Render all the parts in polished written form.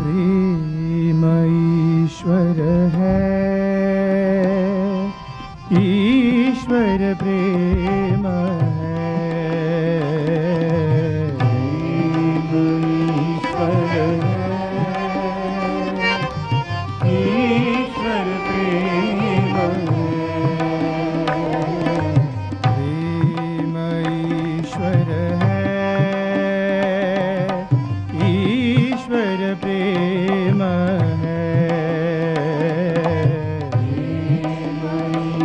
प्रेम ईश्वर है, ईश्वर प्रेम है। प्रेम ईश्वर है, ईश्वर प्रेम है। प्रेम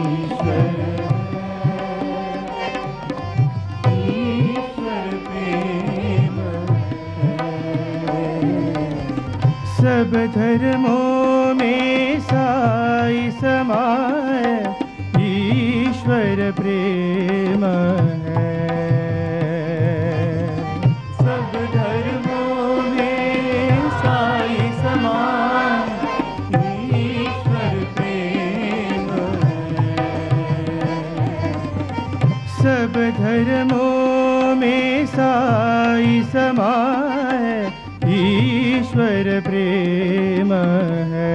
ईश्वर है, ईश्वर प्रेम है। सब धर्मों में साई समाए, ईश्वर प्रेम है। सब धर्मों में साई समाए, ईश्वर प्रेम है। सब धर्मों में साई समाए, ईश्वर प्रेम है।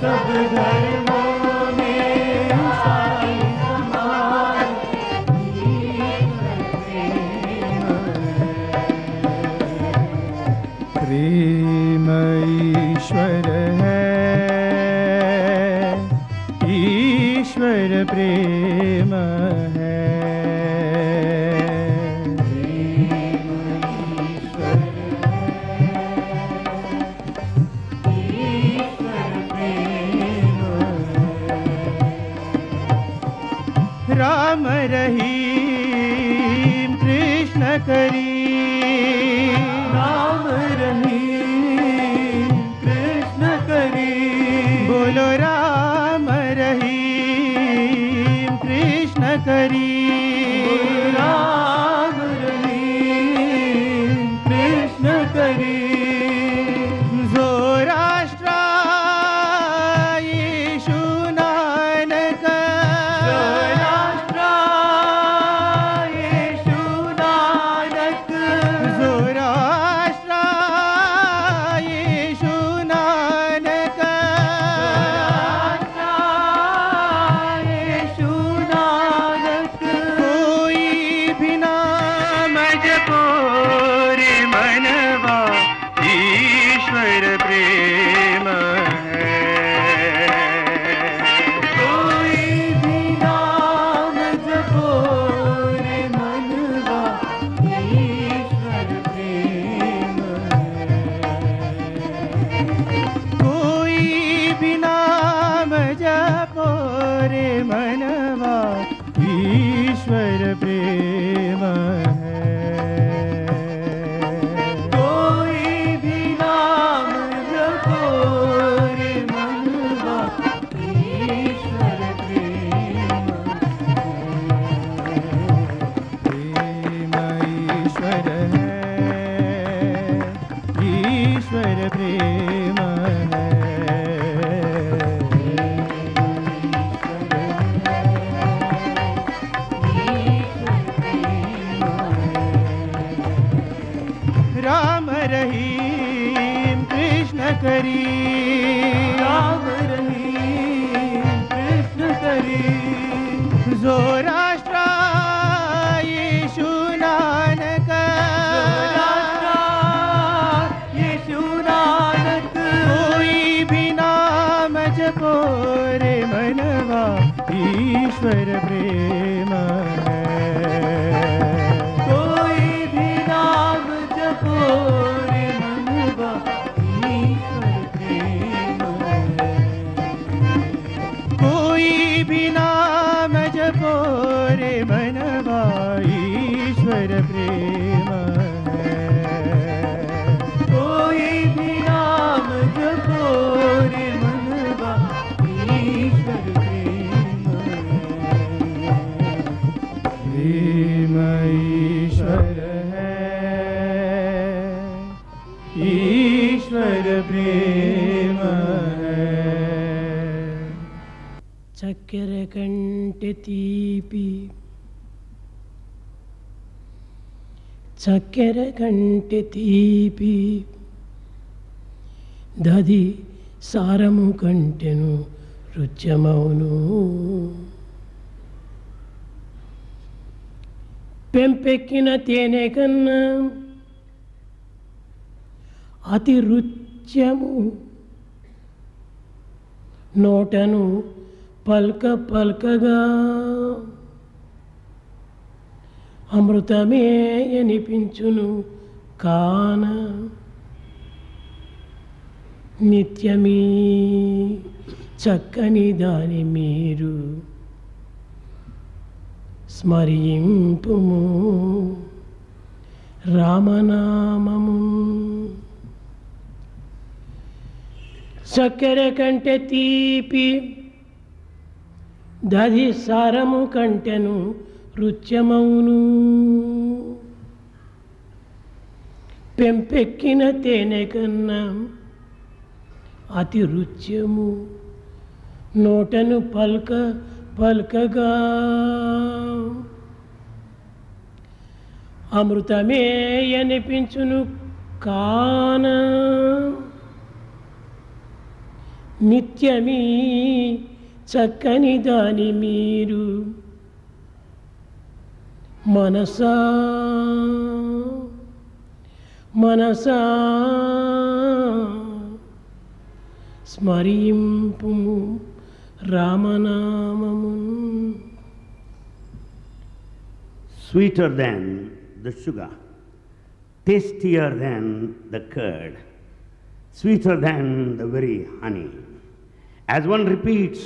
सब धर्मों में साई समाए, ईश्वर प्रेम है। प्रेम ईश्वर है, ईश्वर प्रेम है। राम रहीम कृष्ण करी, राम रहीम कृष्ण करी। बोलो राम रहीम कृष्ण करी, राम रहीम कृष्ण करी। ईश्वर प्रेम है। कोई भी नाम जपो रे मनवा, ईश्वर प्रेम है। प्रेम ईश्वर है, ईश्वर प्रेम है। राम रहीम कृष्ण करी, राम रहीम कृष्ण करी। ज़ोराष्ट्र यीशु नानक, यीशु नानक। कोई भी नाम जपो रे मनवा, ईश्वर प्रेम है। रे मनवा, ईश्वर प्रेम है। कोई भी नाम जपो रे मनवा, ईश्वर प्रेम है। कोई भी नाम जपो रे मनवा, ईश्वर प्रेम है। प्रेम ईश्वर ईश्वर प्रेम है। చక్కెర కంటే తీపి, చక్కెర కంటే తీపి దది సారము కంటెను రుచ్యమౌను. పెంపెక్కిన తేనె కన్నా అతి రుచ్యము నోటను పల్క పల్కగా అమృతమే అనిపించును కాన నిత్యమీ చక్కని దాని మీరు స్మరింపుము రామనామము. చక్కెర కంటే తీపి దది సారము కంటెను రుచ్యమౌను. పెంపెక్కిన తేనె కన్నా అతి రుచ్యము నోటను పల్క పల్కగా అమృతమే అనిపించును కాన నిత్యమీ చక్కని దాని మీరు మనసా మనసా స్మరింపుము రామనామము. Sweeter than the sugar, tastier than the curd, sweeter than the very honey. As one repeats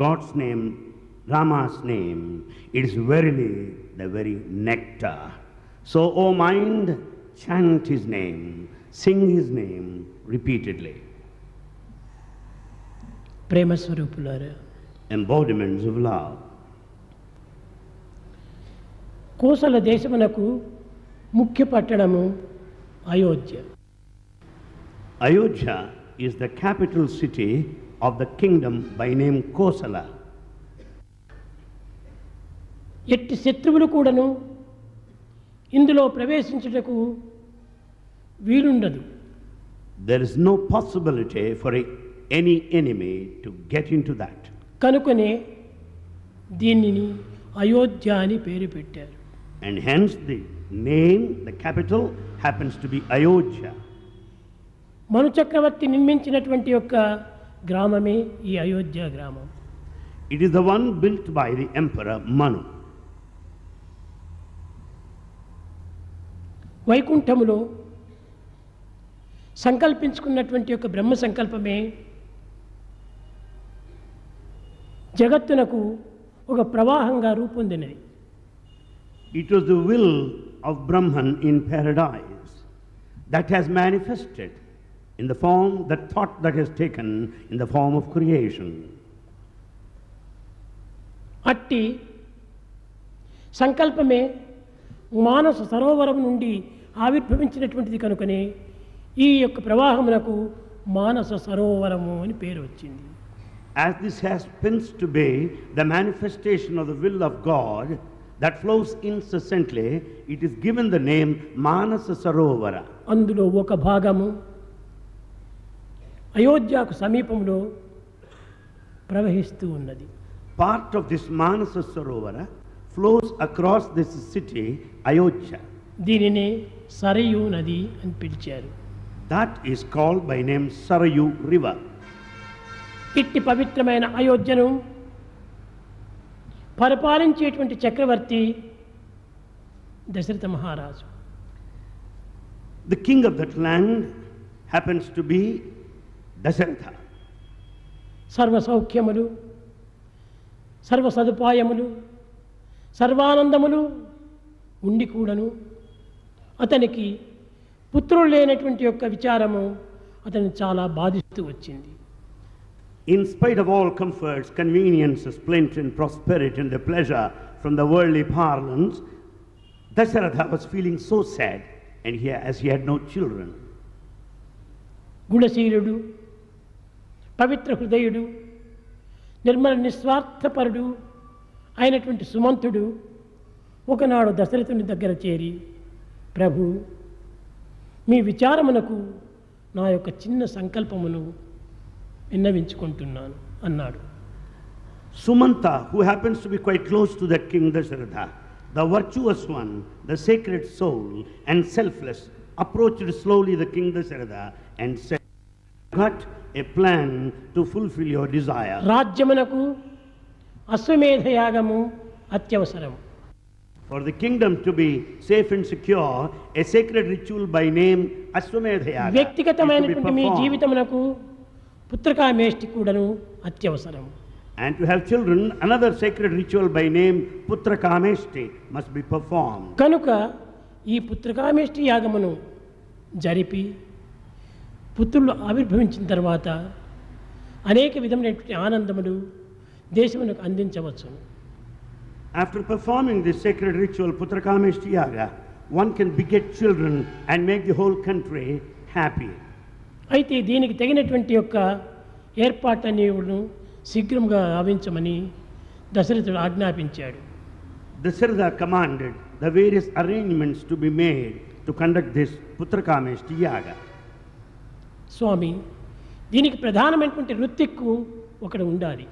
God's name, Rama's name, it is verily the very nectar. So, O mind, chant his name, sing his name repeatedly. ప్రేమ స్వరూపులారా, Embodiments of love. Kosala దేశమునకు ముఖ్య పట్టణము Ayodhya. Ayodhya is the capital city of the kingdom by name Kosala. ఎట్టి శత్రువులు కూడాను ఇందులో ప్రవేశించుటకు వీలుండదు. There is no possibility for any enemy to get into that. కనుకనే దీనిని అయోధ్య అని పేరు పెట్టారు. And hence the name, the capital, happens to be Ayodhya. మను చక్రవర్తి నిర్మించినటువంటి యొక్క గ్రామమే ఈ అయోధ్య గ్రామం. It is the one built by the emperor Manu. వైకుంఠములో సంకల్పించుకున్నటువంటి యొక్క బ్రహ్మ సంకల్పమే జగత్తునకు ఒక ప్రవాహంగా రూపొందినది. It was the will of Brahman in paradise that has manifested in the form, that thought that has taken in the form of creation. అట్టి సంకల్పమే మానస సరోవరం నుండి ఆవిర్భవించినటువంటిది కనుకనే ఈ యొక్క ప్రవాహమునకు మానస సరోవరము అని పేరు వచ్చింది. As this happens to be the manifestation of the will of God that flows incessantly, it is given the name Manasa Sarovara. అందులో ఒక భాగము అయోధ్యకు సమీపంలో ప్రవహిస్తూ ఉన్నది. Part of this Manasa Sarovara flows across this city, Ayodhya. దీనినే సరయూ నది అని పిలిచారు. That is called by name Sarayu River. ఇట్టి పవిత్రమైన అయోధ్యను పరిపాలించేటువంటి చక్రవర్తి దశరథ మహారాజు. The king of that land happens to be Dasharatha. సర్వ సౌఖ్యములు, సర్వ సదుపాయములు, సర్వానందములు ఉండి కూడాను అతనికి పుత్రులు లేనటువంటి యొక్క విచారము అతన్ని చాలా బాధిస్తూ వచ్చింది. In spite of all comforts, conveniences, plenty and prosperity and the pleasure from the worldly parlance, Dasharatha was feeling so sad, and as he had no children. గుణశీలుడు, పవిత్ర హృదయుడు, నిర్మల నిస్వార్థపరుడు అయినటువంటి సుమంతుడు ఒకనాడు దశరథుని దగ్గర చేరి ప్రభు, మీ విచారమునకు నా యొక్క చిన్న సంకల్పమును విన్నవించుకుంటున్నాను అన్నాడు. Sumanta, who happens to be quite close to that king Dasharatha, the virtuous one, the sacred soul and selfless, approached slowly the king Dasharatha and said, "Got a plan to fulfill your desire." రాజ్యమునకు అశ్వమేధ యాగము అత్యవసరం. For the kingdom to be safe and secure, a sacred ritual by name Ashwamedha Yaga is to be వ్యక్తిగతమైనటువంటి మీ performed. జీవితమునకు Putrakameshti కూడాను అత్యవసరం. And to have children, another sacred ritual by name Putra Kameshti must be performed. కనుక ఈ పుత్రకామేష్టి యాగమును జరిపి పుత్రులు ఆవిర్భవించిన తర్వాత అనేక విధమైనటువంటి ఆనందములు దేశమునకు అందించవచ్చు. After performing this sacred ritual, Putra Kameshti Yaga, one can beget children and make the whole country happy. అయితే దీనికి తగినటువంటి యొక్క ఏర్పాట్లన్నీ శీఘ్రంగా ఆవించమని దశరథుడు ఆజ్ఞాపించాడు. Dasharatha commanded the various arrangements to be made to conduct this Putra Kameshti Yaga. స్వామి, దీనికి ప్రధానమైనటువంటి ఋత్విక్కు ఒకడు ఉండాలి.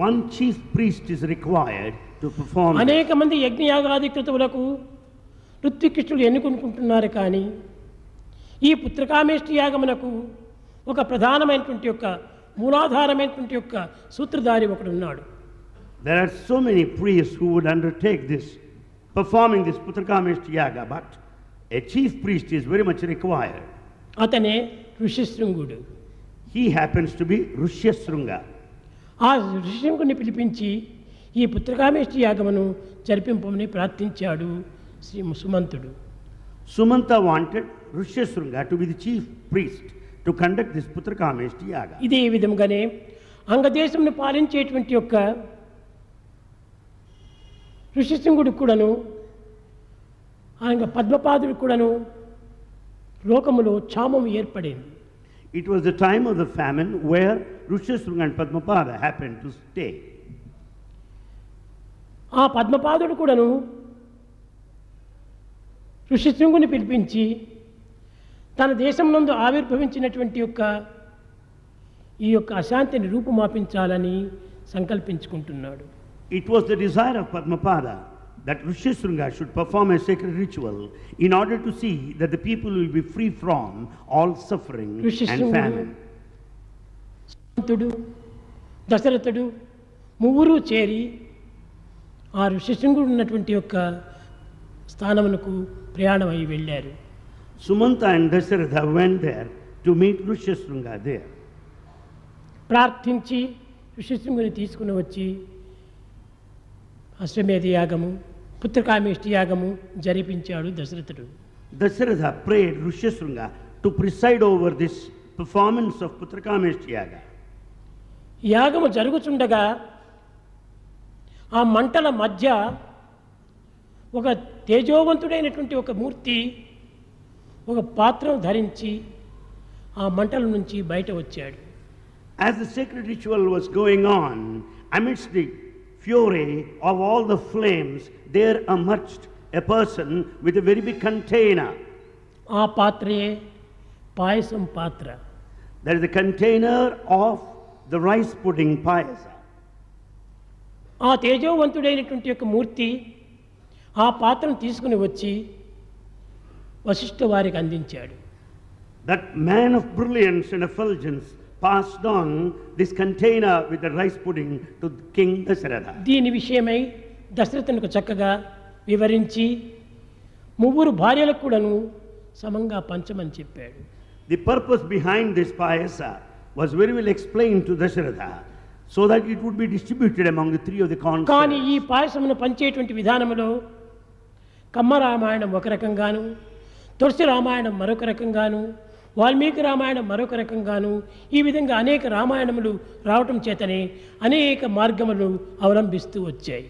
One chief priest is required to perform this. అనేక మంది యజ్ఞయాగాది క్రతువులకు ఋత్వికృష్ణులు ఎన్నుకుంటున్నారు, కానీ ఈ పుత్రకామేష్టి యాగమునకు ఒక ప్రధానమైనటువంటి యొక్క మూలాధారమైనటువంటి యొక్క సూత్రధారి ఒకడు ఉన్నాడు. There are so many priests who would undertake this, performing this Putra Kameshti Yaga, but a chief priest is very much required. అతనే ఋషిశృంగుడు. He happens to be Rishyasringa. ఆ ఋషిశృంగుని పిలిపించి ఈ పుత్రకామేష్టి యాగమును జరిపింపమని ప్రార్థించాడు Shri సుమంతుడు. Sumanta wanted Rishyasringa to be the chief priest to conduct this Putra Kameshti Yaga. ఇదే విధంగానే అంగదేశంను పాలించేటువంటి యొక్క ఋషిశృంగుడు కూడాను ఆయన పద్మపాదుడు కూడాను లోకములో క్షామం ఏర్పడింది. It was the time of the famine where Rishyasringa and Padmapada happened to stay. ఆ పద్మపాదుడు కూడాను ఋషిశృంగుని పిలిపించి తన దేశం నందు ఆవిర్భవించినటువంటి యొక్క ఈ యొక్క అశాంతిని రూపుమాపించాలని సంకల్పించుకుంటున్నాడు. It was the desire of Padmapada that Rishyasringa should perform a sacred ritual in order to see that the people will be free from all suffering and ఋషిశృంగుడు, famine. సుమంతుడు, దశరథుడు ముగ్గురు చేరి ఆ ఋషిశృంగుడు ఉన్నటువంటి యొక్క స్థానమునకు ప్రయాణమై వెళ్ళారు. Sumanta and Dasharatha went there to meet Rishyasringa there. ప్రార్థించి ఋషిశృంగుని తీసుకుని వచ్చి అశ్వమేధ యాగము పుత్రకామేష్టి యాగము జరిపించాడు దశరథుడు. Dasharatha prayed Rishyasringa to preside over this performance of Putra Kameshti Yaga. యాగము జరుగుచుండగా ఆ మంటల మధ్య ఒక తేజోవంతుడైనటువంటి ఒక మూర్తి ఒక పాత్రను ధరించి ఆ మంటల నుంచి బయట వచ్చాడు. As the sacred ritual was going on, amidst the fury of all the flames, there emerged a person with a very big container. ఆ పాత్రే పాయసం పాత్ర. That is the container of the rice pudding payasa. ఆ తేజోవంతుడైనటువంటి యొక్క మూర్తి ఆ పాత్రను తీసుకుని వచ్చి వశిష్ఠ వారికి అందించాడు. That man of brilliance and effulgence passed on this container with the rice pudding to King Dasharatha. దీని విషయమై దశరథునికి చక్కగా వివరించి ముగ్గురు భార్యలకు కూడాను సమంగా పంచమని చెప్పాడు. The purpose behind this payasa was very well explained to Dasharatha so that it would be distributed among the three of the కానీ ఈ consorts. పాయసమును పంచేటువంటి విధానంలో కమ్మ రామాయణం ఒక రకంగాను, తులసి రామాయణం మరొక రకంగాను, వాల్మీకి రామాయణం మరొక రకంగాను, ఈ విధంగా అనేక రామాయణములు రావటం చేతనే అనేక మార్గములు అవలంబిస్తూ వచ్చాయి.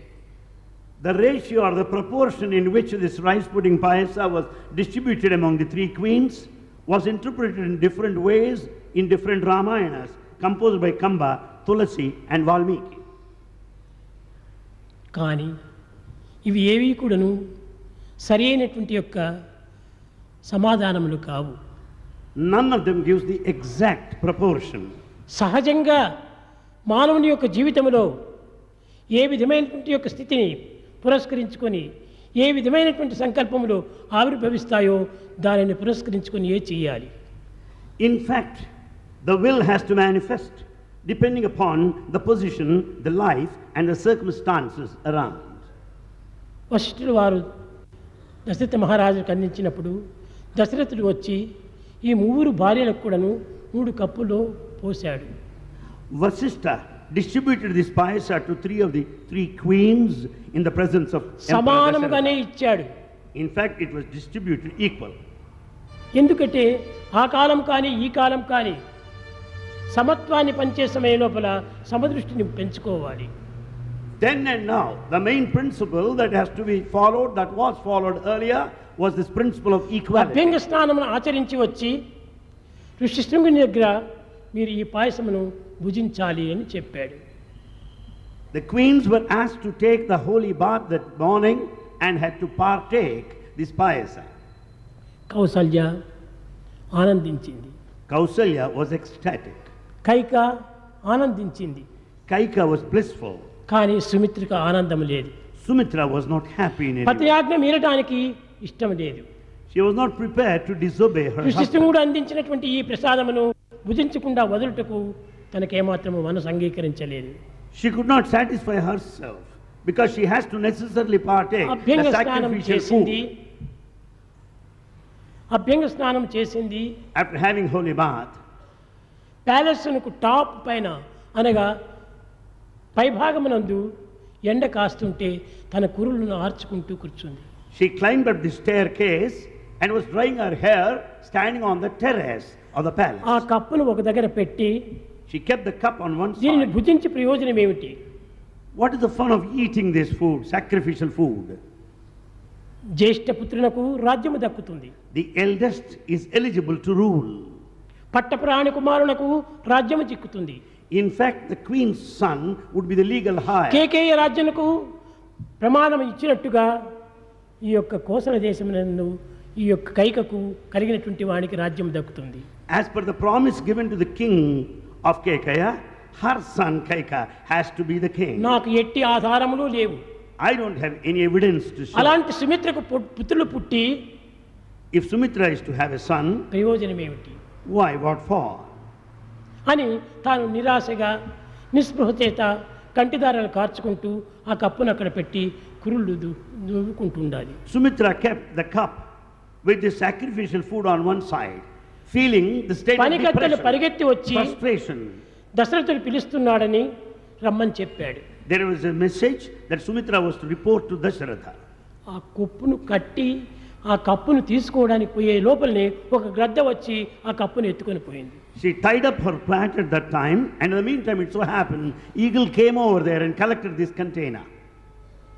The ratio or the proportion in which this rice pudding payasa was distributed among the three queens was interpreted in different ways in different Ramayanas composed by Kamba, Tulasi and Valmiki. కానీ ఇవి ఏవి కూడాను సరి అయినటువంటి యొక్క సమాధానములు కావు. None of them gives the exact proportion. సహజంగా మానవుని యొక్క జీవితంలో ఏ విధమైనటువంటి యొక్క స్థితిని పురస్కరించుకొని ఏ విధమైనటువంటి సంకల్పములు ఆవిర్భవిస్తాయో దానిని పురస్కరించుకొని చేయాలి. In fact, the will has to manifest depending upon the position, the life and the circumstances around. వశిష్ఠుడు వారు దశరథ మహారాజుకు అందించినప్పుడు దశరథుడు వచ్చి ఈ 3 భార్యలకు కూడాను 3 కప్పులో పోశాడు. Vasishtha distributed this payasa to 3 of the 3 queens in the presence of Emperor సమానంగానే Dasharatha. ఇచ్చాడు. In fact, it was distributed equal. ఎందుకంటే ఆ కాలం కానీ ఈ కాలం కానీ సమత్వాన్ని పంచే సమయం లోపల సమదృష్టిని పెంచుకోవాలి. Then and now, the main principle that has to be followed, that was followed earlier, was this principle of equality. అభ్యంగ స్నానమును ఆచరించి వచ్చి ఋషిశృంగుని దగ్గర మీరు ఈ పాయసమును భుజించాలి అని చెప్పాడు. The queens were asked to take the holy bath that morning and had to partake this payasa. Kaushalya ఆనందించింది. Kausalya was ecstatic. Kaika ఆనందించింది. Kaika was blissful. కానీ సుమిత్రిక ఆనందం లేదు. Sumitra was not happy in any పతి way. ఆజ్ఞ మీరటానికి ఇష్టం లేదు. She was not prepared to disobey her husband. ఋషిశృంగుడు అందించినటువంటి ఈ ప్రసాదమును భుజించకుండా వదులుటకు తనకేమాత్రము మనసు అంగీకరించలేదు. She could not satisfy herself because she has to necessarily partake అభ్యంగ the స్నానం sacrificial చేసింది. food. అభ్యంగ స్నానం చేసింది. After having holy bath, ప్యాలెస్కు టాప్ పైన అనగా పైభాగమునందు ఎండ కాస్తుంటే తన కురులను ఆర్చుకుంటూ కూర్చుంది. she climbed up the staircase and was drying her hair standing on the terrace of the ఆ palace. కప్పును ఒక దగ్గర పెట్టి She kept the cup on one దీనిని side. భుజించి ప్రయోజనం ఏమిటి? What is the fun of eating this food, sacrificial food? జ్యేష్ఠ పుత్రులకు రాజ్యము దక్కుతుంది. The eldest is eligible to rule. పట్టప్రాణి కుమారునకు రాజ్యము చిక్కుతుంది. In fact, the queen's son would be the legal heir. Kekaya రాజ్యముకు ప్రమాణం ఇచ్చినట్టుగా ఈ యొక్క కోసల దేశమునందు ఈ యొక్క కైకకు కలిగినటువంటి వానికి రాజ్యం దక్కుతుంది. As per the promise given to the king of Kekaya, her son Kaika has to be the king. నాకు ఎట్టి ఆధారములు లేవు. I don't have any evidence to show. అలాంటి సుమిత్రకు పుత్రులు పుట్టి If Sumitra is to have a son, ప్రయోజనం ఏమిటి why, what for? అని తాను నిరాశగా నిస్పృహ చేత కంటిదారాలు కార్చుకుంటూ ఆ కప్పును అక్కడ పెట్టి కురుళ్ళు నవ్వుకుంటుండాలి. Sumitra kept the cup with the sacrificial food on one side, feeling the state of పనికత్తెలు depression, పరిగెత్తి వచ్చి frustration. దశరథుడు పిలుస్తున్నాడని రమ్మని చెప్పాడు. There was a message that Sumitra was to report to Dasharatha. ఆ కొప్పును కట్టి ఆ కప్పును తీసుకోవడానికి పోయే లోపలనే ఒక గ్రద్ద వచ్చి ఆ కప్పును ఎత్తుకొని పోయింది. She tied up her plant at that time, and in the meantime it so happened, eagle came over there and collected this container.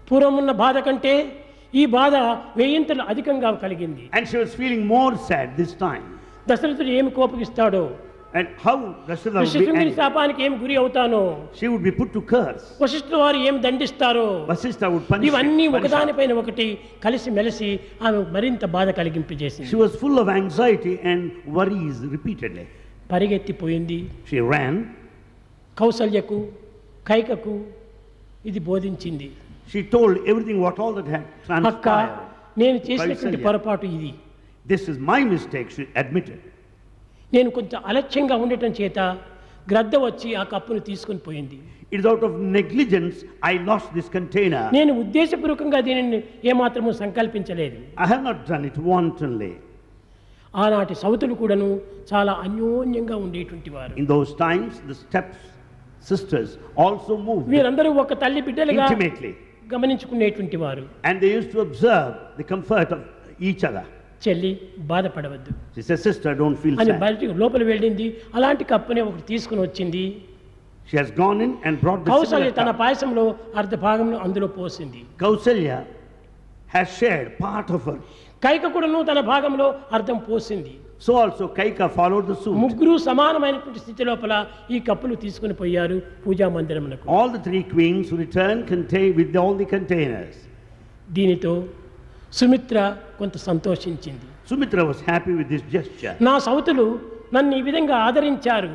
పూర్వమున్న బాధ కంటే ఈ బాధ వేయింతలు అధికంగా కలిగింది. And she was feeling more sad this time. దశరథుడు ఏమి కోపగిస్తాడో, And how Dasharatha would be ఋషిశృంగుని angry. శాపానికి ఏమి గురి అవుతానో, She would be put to curse. వశిష్ఠుల వారు ఏమి దండిస్తారో, Vasishtha would punish ఇవన్నీ her. ఒకదానిపైన ఒకటి కలిసి మెలిసి ఆమె మరింత బాధ కలిగింపజేసింది. She was full of anxiety and worries repeatedly. పరిగెత్తిపోయింది. She ran. కౌసల్యకు కైకకు ఇది బోధించింది. She told everything what all that had అక్క, transpired. నేను చేసినటువంటి కౌసల్య. పొరపాటు ఇది. This is my mistake, she admitted. నేను కొంచెం అలక్ష్యంగా ఉండటం చేత గ్రద్ద వచ్చి ఆ కప్పును తీసుకొని పోయింది. It is out of negligence I lost this container. నేను ఉద్దేశపూర్వకంగా దీనిని ఏమాత్రము సంకల్పించలేదు. I have not done it wantonly. ఆనాటి సౌతులు కూడాను చాలా అన్యోన్యంగా ఉండేటువంటి వారు. In those times, the step sisters also moved వీరందరూ ఒక తల్లి బిడ్డలుగా intimately, గమనించుకునేటువంటి వారు. and they used to observe the comfort of each other. చెల్లి బాధపడవద్దు She said, sister, don't feel అని sad. బయటికి లోపల వెళ్ళింది. అలాంటి కప్పునే ఒకటి తీసుకుని వచ్చింది. She has gone in and brought the Kaushalya similar తన cup. పాయసంలో అర్ధ భాగంలో అందులో పోసింది. Kausalya has shared part of her. Kaika కూడాను తన భాగంలో అర్థం పోసింది. So also Kaika followed the suit. ముగ్గురు సమానమైనటువంటి స్థితి లోపల ఈ కప్పులు తీసుకుని పోయారు పూజా మందిరమునకు. All the 3 queens returned with all the containers. దీనితో సుమిత్ర కొంత సంతోషించింది. Sumitra was happy with this gesture. నా సౌతులు నన్ను ఈ విధంగా ఆదరించారు,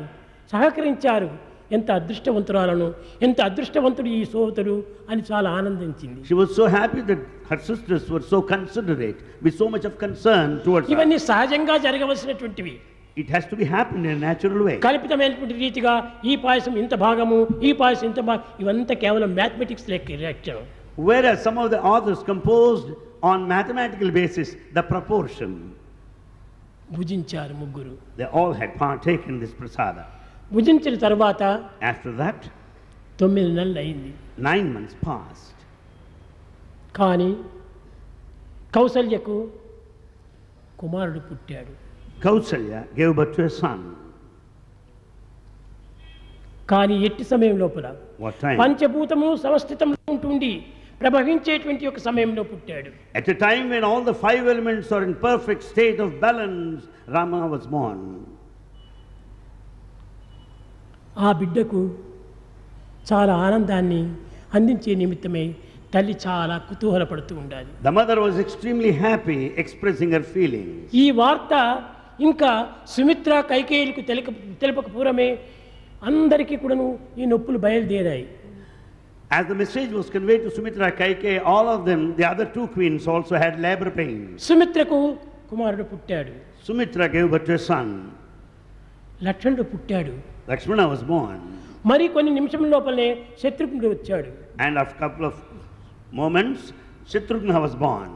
సహకరించారు, ఎంత అదృష్టవంతురాలను, ఎంత అదృష్టవంతుడు ఈ సోదరుడు అని చాలా ఆనందించింది. She was so happy that her sisters were so considerate, with so much of concern towards her. ఇవన్నీ సహజంగా జరగవలసినటువంటివి. It has to be happened in a natural way. కల్పితమైనటువంటి రీతిగా ఈ పాయసం ఇంత భాగము, ఈ పాయసం ఇంత భాగం, ఇవంతా కేవలం మ్యాథమెటిక్స్ లెక్క. Whereas some of the authors composed on mathematical basis the proportion. భుజించారు ముగ్గురు. They all had partaken this prasada. భుజించిన తర్వాత After that, 9 నెలలు అయింది. 9 months passed. కానీ కౌసల్యకు కుమారుడు పుట్టాడు. Kausalya gave birth to a son. కానీ ఎట్టి సమయం లోపల What time? పంచభూతము సమస్థితంలో ఉంటుండి ప్రభవించేటువంటి ఒక సమయంలో పుట్టాడు. At a time when all the 5 elements are in perfect state of balance, Rama was born. ఆ బిడ్డకు చాలా ఆనందాన్ని అందించే నిమిత్తమై తల్లి చాలా కుతూహలపడుతూ ఉండాలి. The mother was extremely happy, expressing her feelings. ఈ వార్త ఇంకా సుమిత్ర కైకేయులకు తెలుపక పూర్వమే అందరికీ కూడాను ఈ నొప్పులు బయలుదేరాయి. As the message was conveyed to Sumitra, Kaikeyi, all of them, the other 2 queens also had labor pains. సుమిత్రకు కుమారుడు పుట్టాడు. Sumitra gave birth to a son. లక్ష్మణుడు పుట్టాడు. Lakshmana was born. మరి కొన్ని నిమిషం లోపలనే శత్రుఘ్నుడు వచ్చాడు. And after a couple of moments, Shatrughna was born.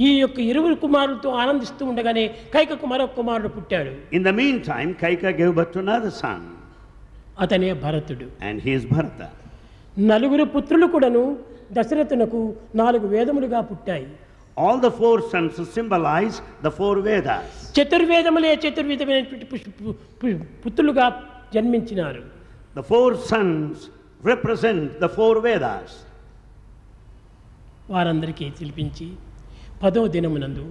ఈ యొక్క ఇరువురు కుమారులతో ఆనందిస్తూ ఉండగానే కైకకు మరొక కుమారుడు పుట్టాడు. In the meantime, Kaika gave birth to another son. అతనే భరతుడు. And he is Bharata. నలుగురు పుత్రులు కూడాను దశరథునకు 4 వేదములుగా పుట్టాయి. All the 4 sons symbolize the 4 Vedas. చతుర్వేదములే చతుర్విధమైనటువంటి పుత్రులుగా జన్మించినారు. The 4 sons represent the 4 Vedas. వారందరికీ పిలిపించి 10వ దినమునందు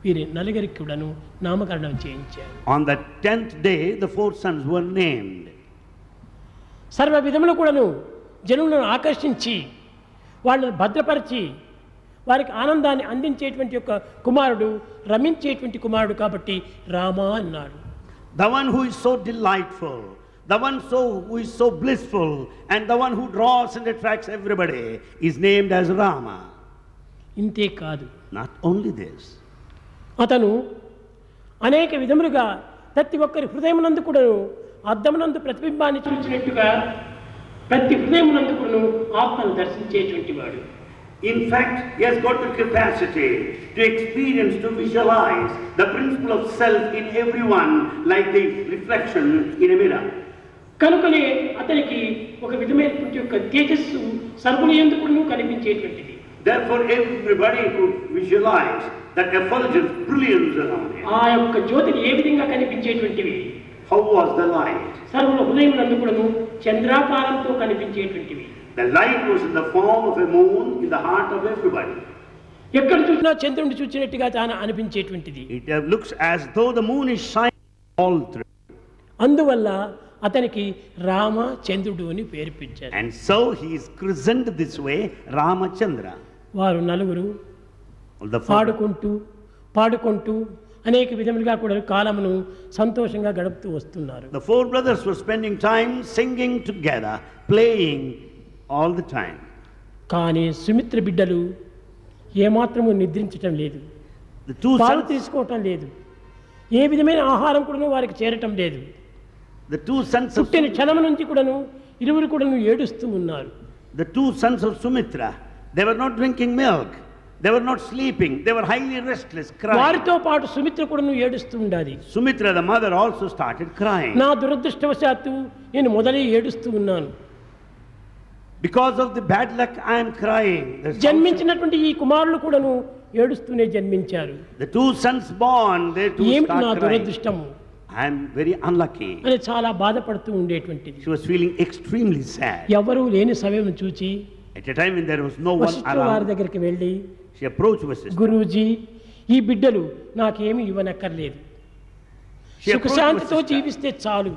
వీరి నలుగురికి కూడాను నామకరణం చేయించారు. On the 10th day, the 4 sons were named. సర్వ విధములు కూడాను జనులను ఆకర్షించి వాళ్ళను భద్రపరిచి వారికి ఆనందాన్ని అందించేటువంటి యొక్క కుమారుడు, రమించేటువంటి కుమారుడు కాబట్టి రామ అన్నాడు. The one who is so delightful, the one who is so blissful, and the one who draws and attracts everybody is named as Rama. ఇంతే కాదు, Not only this, అతను అనేక విధములుగా ప్రతి ఒక్కరి హృదయమునందు కూడాను అద్దమునందు ప్రతిబింబాన్ని చూచినట్టుగా ప్రతి హృదయమునందు కూడాను ఆత్మను దర్శించేటువంటి వాడు. in fact, he has got the capacity to experience, to visualize the principle of self in everyone like the reflection in a mirror. కనుకనే అతనికి ఒక విధమైనటువంటి యొక్క తేజస్సు సర్వుని యందు కూడాను కనిపించేటువంటిది. Therefore, everybody could visualize that effulgence, brilliance around him. ఆ యొక్క జ్యోతిని ఏ విధంగా కనిపించేటువంటివి? How was the light? సర్వుల హృదయమునందు కూడాను చంద్రాకారంతో కనిపించేటువంటివి. The light was in the form of a moon in the heart of everybody. ఎక్కడ చూసినా చంద్రుడిని చూచినట్టుగా తాను అనిపించేటువంటిది. It looks as though the moon is shining all through. అందువల్ల అతనికి రామ చంద్రుడు అని పేరు పెట్టారు. And so he is christened this way, Ramachandra. వారు నలుగురు The four, పాడుకుంటూ అనేక విధములుగా కూడా కాలమును సంతోషంగా గడుపుతూ వస్తున్నారు. the 4 brothers were spending time singing together, playing all the time. కానీ సుమిత్ర బిడ్డలు ఏమాత్రము నిద్రించటం లేదు, The 2 పాలు sons, తీసుకోవటం లేదు, ఏ విధమైన ఆహారం కూడా వారికి చేరటం లేదు. the 2 sons of పుట్టిన క్షణం నుంచి కూడాను ఇరువురు కూడాను ఏడుస్తూ ఉన్నారు. the 2 sons of Sumitra, they were not drinking milk, they were not sleeping, they were highly restless, crying. వారితో పాటు సుమిత్ర కూడాను ఏడుస్తూ ఉండాలి. Sumitra, the mother, also started crying. నా దురదృష్టవశాత్తు నేను మొదలై ఏడుస్తూ ఉన్నాను. Because of the bad luck, I am crying. That's how జన్మించినటువంటి ఈ కుమారులు కూడాను ఏడుస్తూనే జన్మించారు. the 2 sons born, they too ఏమిటి నా start crying. దురదృష్టము I am very unlucky. అని చాలా బాధపడుతూ ఉండేటువంటిది. She was feeling extremely sad. ఎవరూ లేని సమయం చూచి At a time when there was no one వశిష్ఠుల వారి around, దగ్గరికి వెళ్ళి, she approached Vasishtha. గురూజీ, ఈ బిడ్డలు నాకేమి ఇవ్వనక్కర్లేదు, She approached సుఖశాంతితో Vasishtha. జీవిస్తే చాలు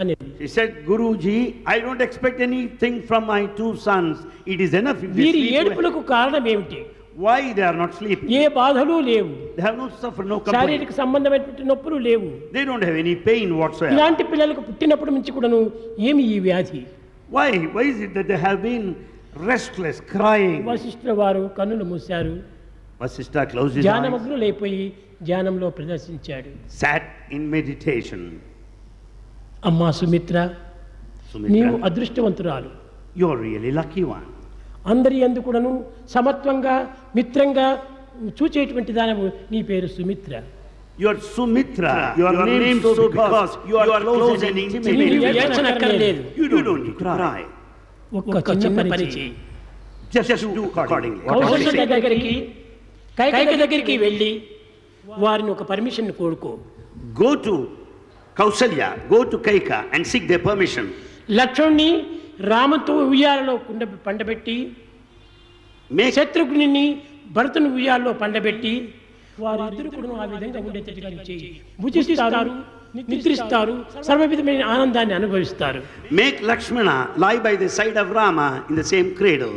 అనేది. She said, Guruji, I don't expect anything from my 2 sons. It is enough if they వీరి sleep well. ఏడుపులకు కారణం ఏమిటి? Why they are not sleeping? ఏ బాధలు లేవు, They have no suffer, no complaint. శారీరక సంబంధమైనటువంటి నొప్పులు లేవు. They don't have any pain whatsoever. ఇలాంటి పిల్లలకు పుట్టినప్పటి నుంచి కూడాను ఏమి ఈ వ్యాధి? Why? Why is it that they have been restless, crying? వశిష్ఠుల వారు కన్నులు మూశారు, Vasishtha closed his eyes, ధ్యానమగ్నులైపోయి ధ్యానంలో ప్రదర్శించాడు. sat in meditation. అమ్మా సుమిత్ర, నీవు Sumitra, అదృష్టవంతురాలు. you're really lucky one. అందరి యందు కూడాను సమత్వంగా మిత్రంగా చూచేటువంటి దానము నీ పేరు Sumitra. You're Sumitra. You are named so because you are close and నీవు intimate. ఏడ్చనక్కర్లేదు. You don't need to cry. ఒక్క చిన్న పని చేయి. Just do accordingly. కౌశల్య దగ్గరికి, కైక దగ్గరికి వెళ్ళి వారిని ఒక పర్మిషన్ కోరుకో. Go to Kausalya, go to Kaika and seek their permission. లక్ష్మణ్ణి రామతో ఉయ్యాలలో పండబెట్టి, Make శత్రుఘ్నుని భరతుని ఉయ్యాలలో పండబెట్టి వారిద్దరు కూడా ఆ విధంగా ఉండేటట్టుగా చేయి. భుజిస్తారు, నిద్రిస్తారు, సర్వవిధమైన ఆనందాన్ని అనుభవిస్తారు. Make Lakshmana lie by the side of Rama in the same cradle.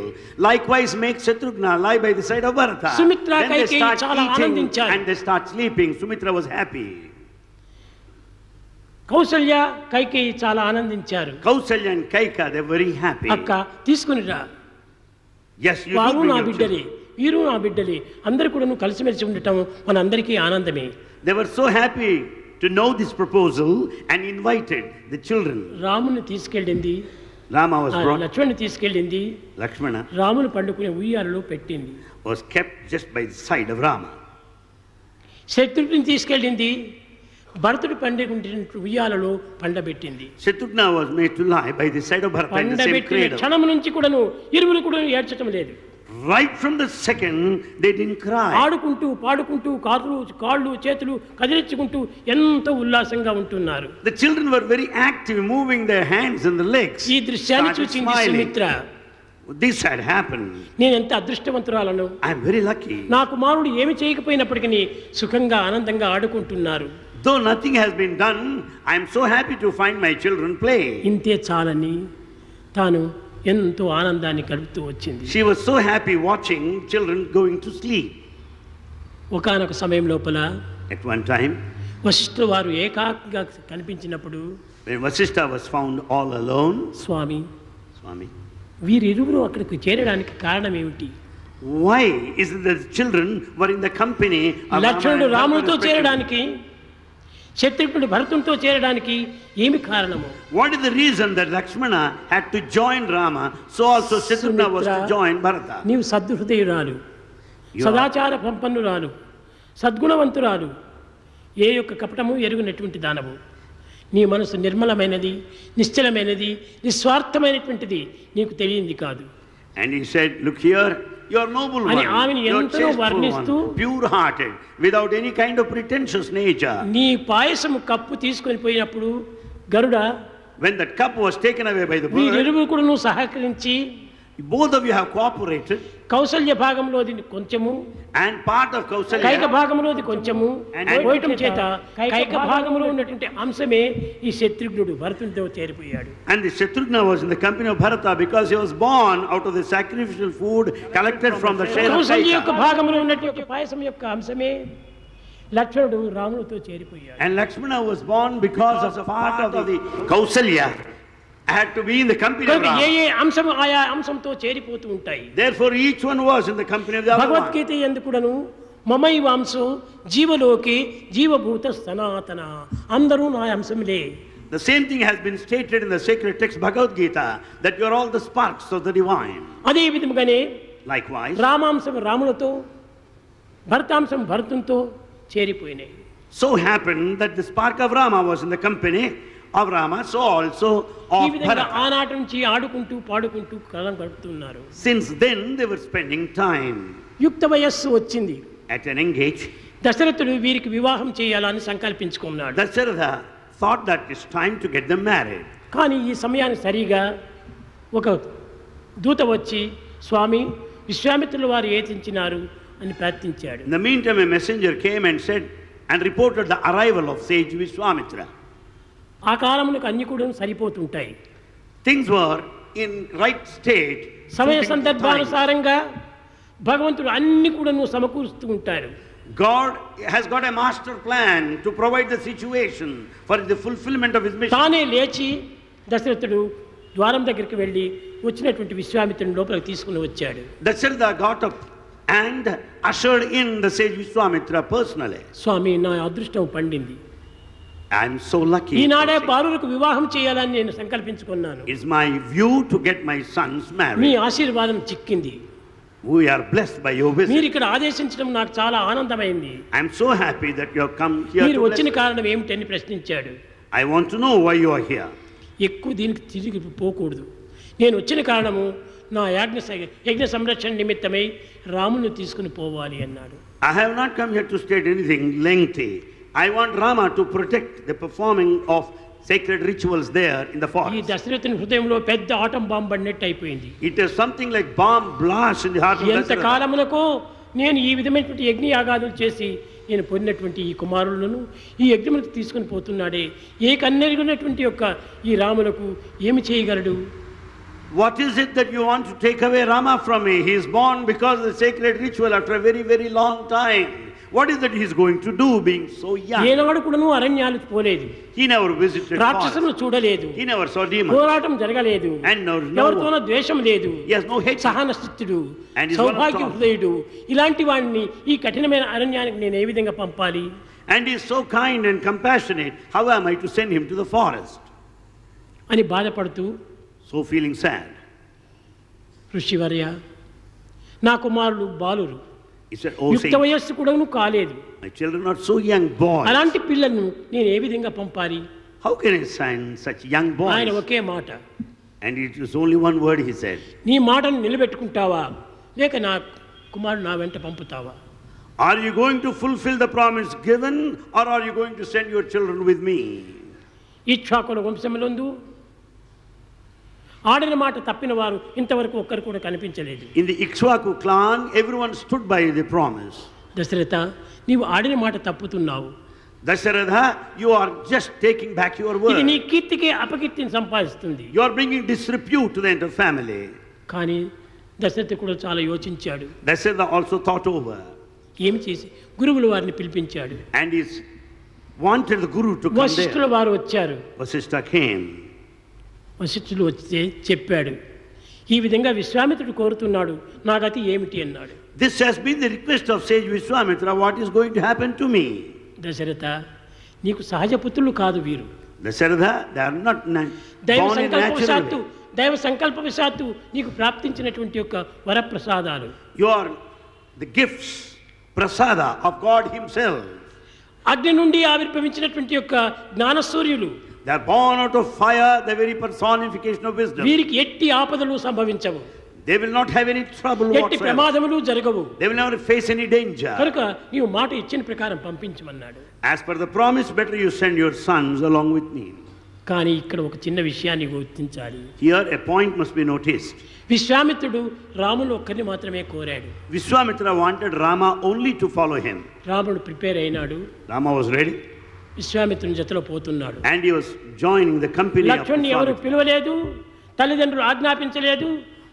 Likewise, make Shatrughna lie by the side of Bharata. Sumitra, Then they Kaikeyi start చాలా eating ఆనందించారు. and they start sleeping. Sumitra was happy. Kaushalya, Kaikeyi చాలా ఆనందించారు. Kausalya and Kaika, they were very happy. అక్క తీసుకునిరా, Yes, you వారు do నా bring your బిడ్డలే, children. వీరు నా బిడ్డలే, అందరు కూడా కలిసిమెలిసి ఉండటం మనందరికీ ఆనందమే. They were so happy to know this proposal and invited the children. రాముని తీసుకెళ్ళింది, Rama was brought. లక్ష్మణ్ని తీసుకెళ్ళింది, Lakshmana రాముని పండుకునే ఉయ్యాలలో పెట్టింది. was kept just by the side of Rama. Shatrughna తీసుకెళ్ళింది, భరతుడు పండుకుంటే ఉయ్యాలలో పండబెట్టింది. Shatrughna was made to lie by the side of Bharata in the same పండబెట్టిన cradle. క్షణం నుంచి కూడాను ఇరువురు కూడా ఏడ్చటం లేదు. Right from the second, they didn't cry. ఆడుకుంటూ పాడుకుంటూ కాళ్ళు చేతులు కదిలించుకుంటూ ఎంతో ఉల్లాసంగా ఉంటున్నారు. The children were very active, moving their hands and the legs. ఈ దృశ్యాన్ని Started చూసింది smiling. Sumitra. This had happened. నేను ఎంత అదృష్టవంతురాలను. I am very lucky. నా కుమారుడు ఏమి చేయకపోయినప్పటికీ సుఖంగా ఆనందంగా ఆడుకుంటున్నారు. Though nothing has been done, I am so happy to find my children playing. ఇంతే చాలని తాను ఎంతో ఆనందాన్ని గడుపుతూ వచ్చింది. She was so happy watching children going to sleep. ఒకానొక సమయం లోపల At one time, వశిష్ఠుల వారు ఏకాకిగా కనిపించినప్పుడు, when Vasishtha was found all alone, Swamy, Swami, వీరిరువురు అక్కడికి చేరడానికి కారణం ఏమిటి? why is it that the children were in the company of లక్ష్మణుడు Rama and రాముడితో Bharata చేరడానికి, శత్రుఘ్నుడు భరతునితో చేరడానికి ఏమి కారణము? What is the reason that Lakshmana had to join Rama, so also Shatrughna was to join Bharata? నీవు సద్హృదయురాలు, You are- సదాచార సంపన్నురాలు, సద్గుణవంతురాలు, ఏ యొక్క కపటము ఎరుగునటువంటి దానవు. నీ మనసు నిర్మలమైనది, నిశ్చలమైనది, నిస్వార్థమైనటువంటిది, నీకు తెలియంది కాదు. And he said, look here, you are noble one, అని ఆమెను you are ఎంతనో chasteful వర్ణిస్తూ, one, pure-hearted, without any kind of pretentious nature. నీ పాయసము కప్పు తీసుకొని పోయినప్పుడు గరుడ When that cup was taken away by the bird, వీరిరువురు కూడా నువ్వు సహకరించి both of you have cooperated, Kaushalya భాగంలోది కొంచెము, and part of Kaika Kausalya, భాగంలోది కొంచెము And- పోయటం చేత కైక భాగంలో ఉన్నటువంటి అంశమే ఈ శత్రుఘ్నుడు భరతునితో చేరిపోయాడు. and the Shatrughna was in the company of Bharata because he was born out of the sacrificial food collected from the share of Kaushalya యొక్క Kaika. భాగంలో ఉన్నటువంటి పాయసం యొక్క అంశమే లక్ష్మణుడు రామునితో చేరిపోయాడు. And Lakshmana was born because of part of the Kausalya had to be in the company of కనుక ఏ Rama. ఏ అంశం ఆయా అంశంతో చేరిపోతూ ఉంటాయి. Therefore, each one was in the company of the other one. Bhagavad Gita ఎందుకుడను మమైవాంశో జీవలోకి జీవభూత సనాతన, అందరూ నా అంశములే. The same thing has been stated in the sacred text Bhagavad Gita, that you are all the sparks of the divine. అదే విధముగానే Likewise, రామాంశం రాములతో, భరతాంశం భరతునితో చేరిపోయినాయి. so happened that the spark of Rama was in the company of Rama, so also ఈ of విధంగా Bharata. ఆనాటి నుంచి ఆడుకుంటూ పాడుకుంటూ కాలం గడుపుతున్నారు. Since then, they were spending time. యుక్త వయస్సు వచ్చింది. At an young age, దశరథుడు వీరికి వివాహం చేయాలని సంకల్పించుకున్నాడు. Dasharatha thought that it's time to get them married. కానీ ఈ సమయానికి సరిగా ఒక దూత వచ్చి, స్వామి విశ్వామిత్రుల వారు ఏతించినారు అని ప్రార్థించాడు. In the meantime, a messenger came and said and reported the arrival of sage Vishwamitra. ఆ కాలములకు అన్ని కూడా సరిపోతుంటాయి. Things were in right state. సమయ suiting to time. సందర్భానుసారంగా భగవంతుడు అన్ని కూడా సమకూరుస్తూ ఉంటారు. God has got a master plan to provide the situation for the fulfillment of his mission. తానే లేచి దశరథుడు ద్వారం దగ్గరికి వెళ్ళి వచ్చినటువంటి విశ్వామిత్రుని లోపలికి తీసుకుని వచ్చాడు. Dasharatha got up and ushered in the sage Vishwamitra personally. స్వామి, నా అదృష్టం పండింది. I am so lucky. ఈనాడే బాలులకు వివాహం చేయాలని నేను సంకల్పించుకున్నాను. It's my view to get my sons me married. ఆశీర్వాదం చిక్కింది. We are blessed by your మీరు visit. ఇక్కడ ఆదేశించడం నాకు చాలా ఆనందమైంది. I am so happy that you have come here మీరు to వచ్చిన bless. కారణం ఏమిటని ప్రశ్నించాడు. I want to know why you are here. ఎక్కువ దీనికి తిరిగి పోకూడదు. నేను వచ్చిన కారణము నా యజ్ఞ సంరక్షణ నిమిత్తమై రాముని తీసుకుని పోవాలి అన్నాడు. I have not come here to state anything lengthy. I want Rama to protect the performing of sacred rituals there in the ఈ forest. దశరథుని హృదయంలో పెద్ద ఆటం బాంబు పడినట్టు అయిపోయింది. It is something like bomb blast in the heart of ఎంత Dasharatha. కాలమునకో నేను ఈ విధమైనటువంటి యజ్ఞయాగాదులు చేసి నేను పొందినటువంటి ఈ కుమారులను ఈ యజ్ఞములకు తీసుకుని పోతున్నాడే, ఏ కన్నెరిగినటువంటి యొక్క ఈ రాములకు ఏమి చేయగలడు? What is it that you want to take away Rama from me? He is born because of the sacred ritual after a very, very long time. What is that he is going to do being so young? ఏనాడు కూడాను అరణ్యాలకు పోలేదు, He never visited రాక్షసులను forest. చూడలేదు, He never saw demons. పోరాటం జరగలేదు, And no ఎవరితోనో ద్వేషం లేదు, He has no hatred. సహనస్థితుడు, And is one of Saubhagya God. హృదయుడు. ఇలాంటి వాడిని ఈ కఠినమైన అరణ్యానికి నేను ఏ విధంగా పంపాలి? And he is so kind and compassionate. How am I to send him to the forest? అని బాధపడుతూ, So feeling sad. ఋషివర్య, నా కుమారులు బాలురు, He said, oh, యుక్త say, వయస్సు కూడాను కాలేదు, my children are so young boys. అలాంటి పిల్లలను నేను ఏ విధంగా పంపాలి? How can I send such young ఆయన boys? ఒకే మాట, And it is only one word he said. నీ మాటను నిలబెట్టుకుంటావా లేక నా కుమారుడు నా వెంట పంపుతావా? Are you going to fulfill the promise given, or are you going to send your children with me? ఇక్ష్వాకుల వంశములందు ఆడిన మాట తప్పిన వారు ఇంతవరకు ఒక్కరు కూడా కనిపించలేదు. In the Ikshwaku clan, everyone stood by the promise. Dasharatha, నీవు ఆడిన మాట తప్పుతున్నావు. Dasharatha, you are just taking back your ఇది నీ word. కీర్తికి అపకీర్తిని సంపాదిస్తుంది. You are bringing disrepute to the entire family. కానీ దశరథ కూడా చాలా యోచించాడు. Dasharatha also thought over, ఏమి చేసి గురువులు వారిని పిలిపించాడు. and he wanted the guru to come వశిష్ఠుల there. వారు వచ్చారు. Vasishtha came. వశిష్ఠులు వచ్చి చెప్పాడు, ఈ విధంగా విశ్వామిత్రుడు కోరుతున్నాడు, నా గతి ఏమిటి అన్నాడు. This has been the request of sage Vishwamitra. What is going to happen to me? Dasharatha, నీకు సహజ పుత్రులు కాదు వీరు. Dasharatha, they are not దైవ born in సంకల్పవశాత్తు natural. దైవ సంకల్పవశాత్తు నీకు ప్రాప్తించినటువంటి యొక్క వరప్రసాదాలు. You are the gifts, prasada of God Himself. అగ్ని నుండి ఆవిర్భవించినటువంటి యొక్క జ్ఞానసూర్యులు. They are born out of fire, the very personification of wisdom. వీరికి ఎట్టి ఆపదలు సంభవించవు, They will not have any trouble ఎట్టి whatsoever. ప్రమాదములు జరగవు. They will never face any danger. కనుక నీవు మాట ఇచ్చిన ప్రకారం పంపించమన్నాడు. As per the promise, better you send your sons along with me. కానీ ఇక్కడ ఒక చిన్న విషయాన్ని గుర్తించాలి. Here a point must be noticed. విశ్వామిత్రుడు రాములు ఒక్కరిని మాత్రమే కోరాడు. Vishwamitra wanted Rama only to follow him. రాముడు ప్రిపేర్ అయినాడు, Rama was ready విశ్వామిత్రుని జతలో పోతున్నాడు. and he was joining the company of లక్ష్మణ్ణి ఎవరు Vishwamitra. పిలవలేదు, తల్లిదండ్రులు ఆజ్ఞాపించలేదు,